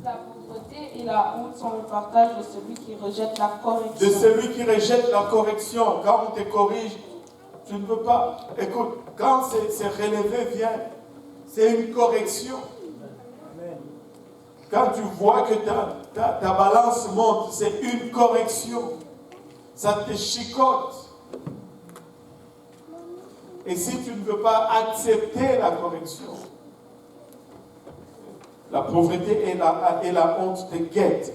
La pauvreté et la honte sont le partage de celui qui rejette la correction. De celui qui rejette la correction. Quand on te corrige, tu ne veux pas. Écoute, quand c'est relevé vient, c'est une correction. Quand tu vois que ta balance monte, c'est une correction. Ça te chicote. Et si tu ne veux pas accepter la correction, la pauvreté et la honte te guettent.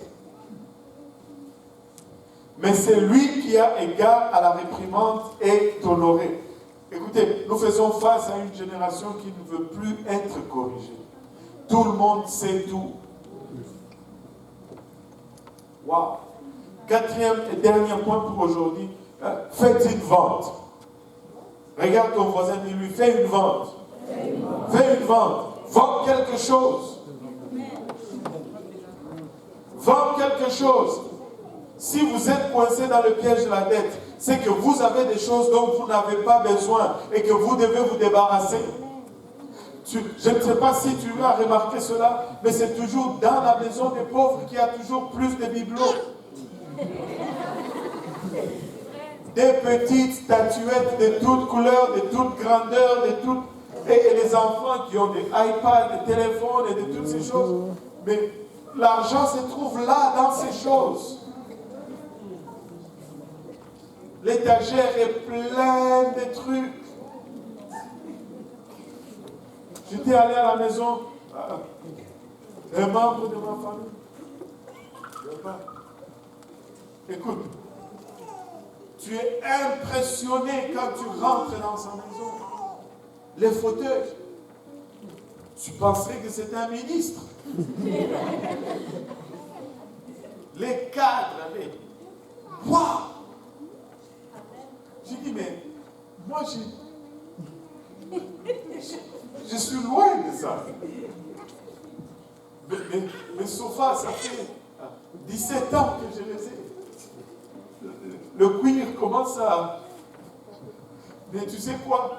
Mais c'est lui qui a égard à la réprimande est honoré. Écoutez, nous faisons face à une génération qui ne veut plus être corrigée. Tout le monde sait tout. Waouh! Quatrième et dernier point pour aujourd'hui, faites une vente. Regarde ton voisin et lui fais une vente. Fais une vente. Vends quelque chose. Vends quelque chose. Si vous êtes coincé dans le piège de la dette, c'est que vous avez des choses dont vous n'avez pas besoin et que vous devez vous débarrasser. Je ne sais pas si tu as remarqué cela, mais c'est toujours dans la maison des pauvres qu'il y a toujours plus de bibelots. Des petites statuettes de toutes couleurs, de toutes grandeurs, et les enfants qui ont des iPads, des téléphones et de toutes ces choses. Mais l'argent se trouve là, dans ces choses. L'étagère est pleine de trucs. J'étais allé à la maison d'un membre de ma famille. Écoute, tu es impressionné quand tu rentres dans sa maison. Les fauteuils, tu penserais que c'est un ministre. Les cadres, waouh! J'ai dit, mais moi, je suis loin de ça. Mes sofas, ça fait 17 ans que je les ai. Le cuir commence Mais tu sais quoi?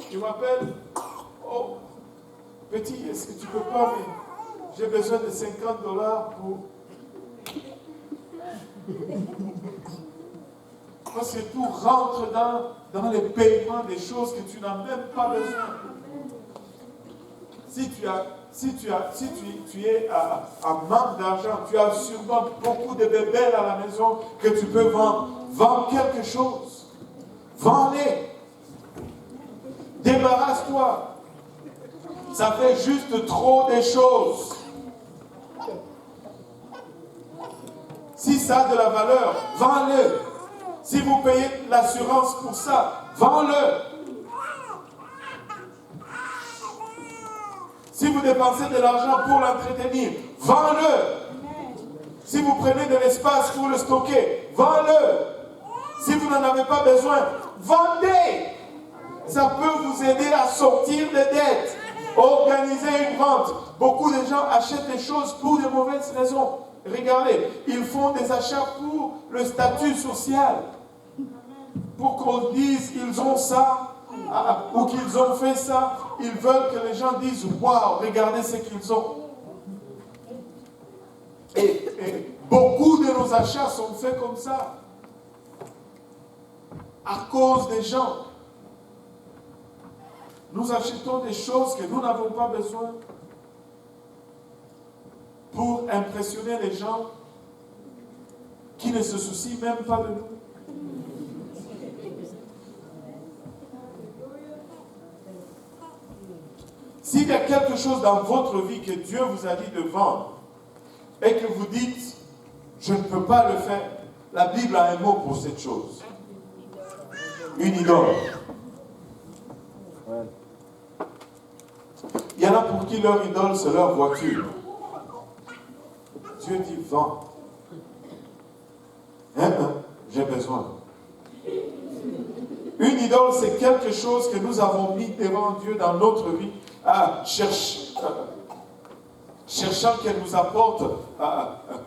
Tu m'appelles, oh, petit, est-ce que tu peux pas, mais j'ai besoin de $50 pour... Parce que tout rentre dans les paiements des choses que tu n'as même pas besoin. Si tu es en manque d'argent, tu as sûrement beaucoup de bébés à la maison que tu peux vendre. Vends quelque chose. Vends-les. Débarrasse-toi. Ça fait juste trop de choses. Si ça a de la valeur, vends-le. Si vous payez l'assurance pour ça, vends-le. Si vous dépensez de l'argent pour l'entretenir, vends-le. Si vous prenez de l'espace pour le stocker, vends-le. Si vous n'en avez pas besoin, vendez. Ça peut vous aider à sortir des dettes. Organiser une vente. Beaucoup de gens achètent des choses pour de mauvaises raisons. Regardez, ils font des achats pour le statut social. Pour qu'on dise qu'ils ont ça, ou qu'ils ont fait ça. Ils veulent que les gens disent, waouh, regardez ce qu'ils ont. Et beaucoup de nos achats sont faits comme ça. À cause des gens. Nous achetons des choses que nous n'avons pas besoin pour impressionner les gens qui ne se soucient même pas de nous. S'il y a quelque chose dans votre vie que Dieu vous a dit de vendre et que vous dites, je ne peux pas le faire, la Bible a un mot pour cette chose. Une idole. Il y en a pour qui leur idole, c'est leur voiture. Dieu dit, vends. J'ai besoin. Une idole, c'est quelque chose que nous avons mis devant Dieu dans notre vie, cherchant qu'elle nous apporte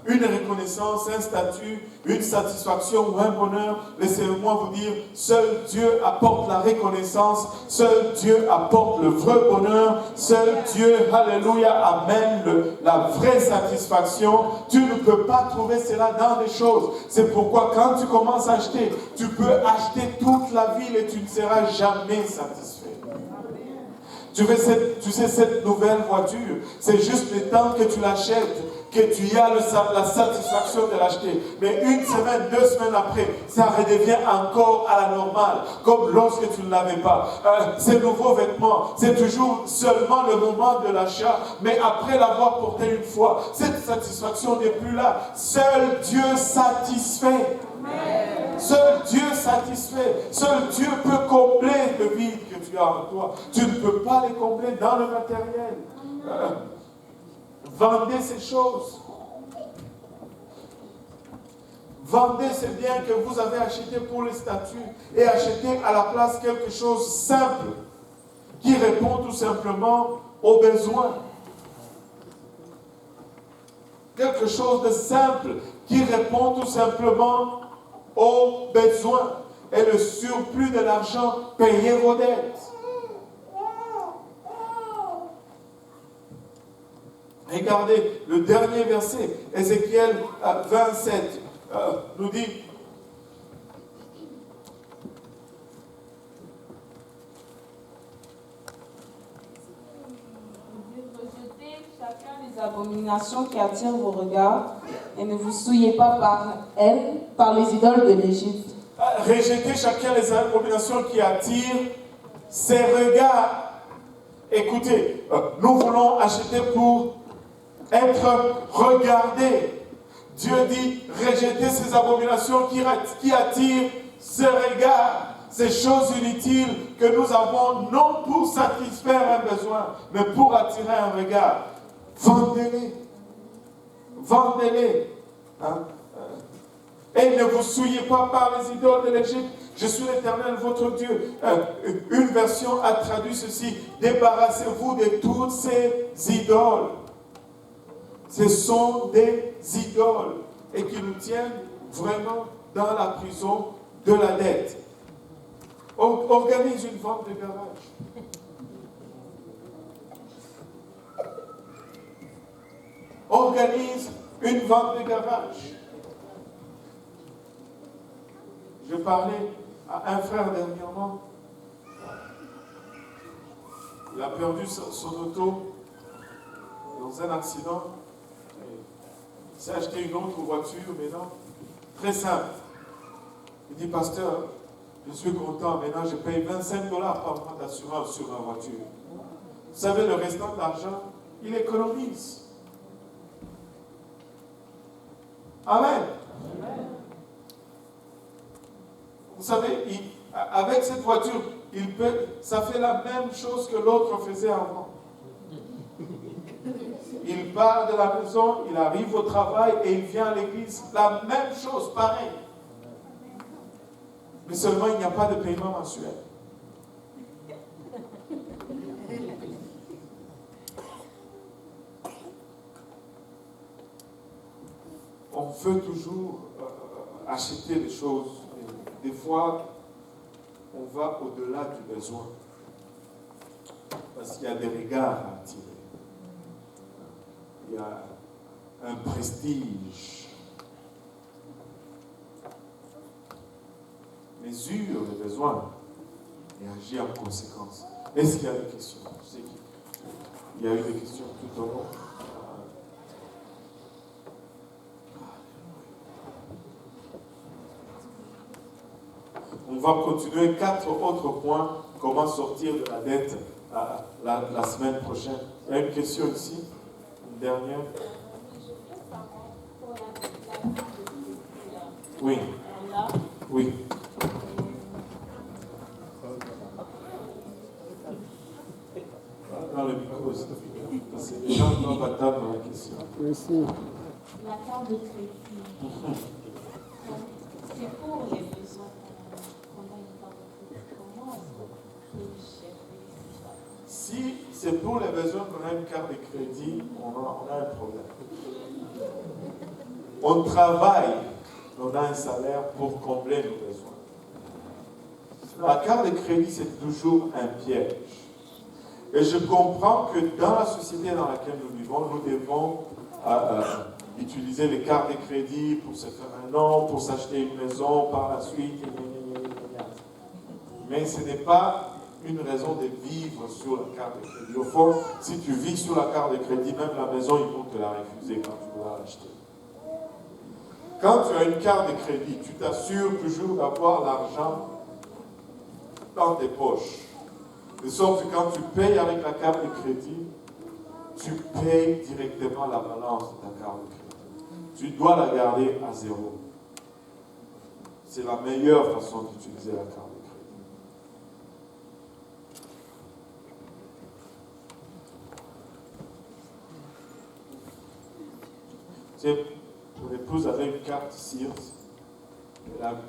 une reconnaissance, un statut, une satisfaction ou un bonheur. Laissez-moi vous dire, seul Dieu apporte la reconnaissance, seul Dieu apporte le vrai bonheur, seul Dieu, alléluia, amène la vraie satisfaction. Tu ne peux pas trouver cela dans des choses. C'est pourquoi quand tu commences à acheter, tu peux acheter toute la ville et tu ne seras jamais satisfait. Tu sais, cette nouvelle voiture, c'est juste le temps que tu l'achètes, que tu as la satisfaction de l'acheter. Mais une semaine, 2 semaines après, ça redevient encore à la normale, comme lorsque tu ne l'avais pas. Ces nouveaux vêtements, c'est toujours seulement le moment de l'achat, mais après l'avoir porté une fois, cette satisfaction n'est plus là. Seul Dieu satisfait. Seul Dieu satisfait. Seul Dieu peut combler le vide que tu as en toi. Tu ne peux pas les combler dans le matériel. Vendez ces choses. Vendez ces biens que vous avez achetés pour les statuts et achetez à la place quelque chose simple qui répond tout simplement aux besoins. Quelque chose de simple qui répond tout simplement aux besoins. Et le surplus de l'argent, payez vos dettes. Regardez le dernier verset, Ézéchiel 27, nous dit, rejetez chacun les abominations qui attirent vos regards et ne vous souillez pas par elles, par les idoles de l'Égypte. Rejetez chacun les abominations qui attirent ses regards. Écoutez, nous voulons acheter pour être regardés. Dieu dit, rejetez ces abominations qui attirent ses regards. Ces choses inutiles que nous avons, non pour satisfaire un besoin, mais pour attirer un regard. Vendez-les. Vendez-les. Et ne vous souillez pas par les idoles de l'Égypte. Je suis l'Éternel, votre Dieu. Une version a traduit ceci. Débarrassez-vous de toutes ces idoles. Ce sont des idoles. Et qui nous tiennent vraiment dans la prison de la dette. Organise une vente de garage. Organise une vente de garage. Je parlais à un frère dernièrement. Il a perdu son auto dans un accident. Il s'est acheté une autre voiture maintenant. Très simple. Il dit, pasteur, je suis content. Maintenant, je paye 25 $ par mois d'assurance sur ma voiture. Vous savez, le restant de l'argent, il économise. Amen. Vous savez, avec cette voiture, ça fait la même chose que l'autre faisait avant. Il part de la maison, il arrive au travail et il vient à l'église. La même chose, pareil. Mais seulement il n'y a pas de paiement mensuel. On veut toujours acheter des choses. Des fois, on va au-delà du besoin. Parce qu'il y a des regards à attirer. Il y a un prestige. Mesure les besoins et agit en conséquence. Est-ce qu'il y a des questions? Je sais qu'il y a eu des questions tout au long. On va continuer 4 autres points. Comment sortir de la dette la semaine prochaine. Il y a une question ici. Une dernière. Oui. Oui. Dans le micro, parce que les gens doivent attendre la question. La carte de crédit, c'est pour les besoins qu'on a une carte de crédit. Comment est-ce qu'on peut gérer ça? Si c'est pour les besoins qu'on a une carte de crédit, on a un problème. On travaille, on a un salaire pour combler nos besoins. La carte de crédit, c'est toujours un piège. Et je comprends que dans la société dans laquelle nous vivons, nous devons utiliser les cartes de crédit pour se faire un nom, pour s'acheter une maison par la suite. Mais ce n'est pas une raison de vivre sur la carte de crédit. Au fond, si tu vis sur la carte de crédit, même la maison, ils vont te la refuser quand tu voudras l'acheter. Quand tu as une carte de crédit, tu t'assures toujours d'avoir l'argent dans tes poches. De sorte que quand tu payes avec la carte de crédit, tu payes directement la balance de ta carte de crédit. Tu dois la garder à zéro. C'est la meilleure façon d'utiliser la carte de crédit. Mon épouse avait une carte Sears.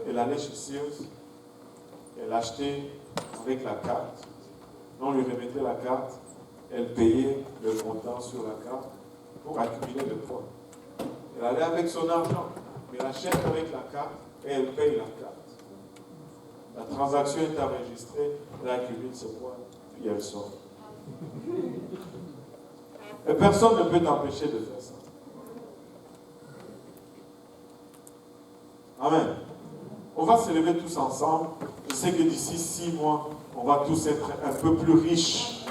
Elle allait chez Sears. Elle achetait avec la carte. On lui remettait la carte. Elle payait le montant sur la carte pour accumuler le points. Elle allait avec son argent. Mais elle achète avec la carte et elle paye la carte. La transaction est enregistrée. Elle accumule ses points. Puis elle sort. Et personne ne peut t'empêcher de faire ça. Amen. On va se lever tous ensemble. Je sais que d'ici 6 mois, on va tous être un peu plus riches.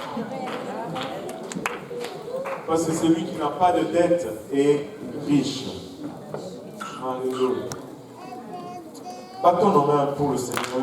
Parce que celui qui n'a pas de dette est riche. Alléluia. Battons nos mains pour le Seigneur.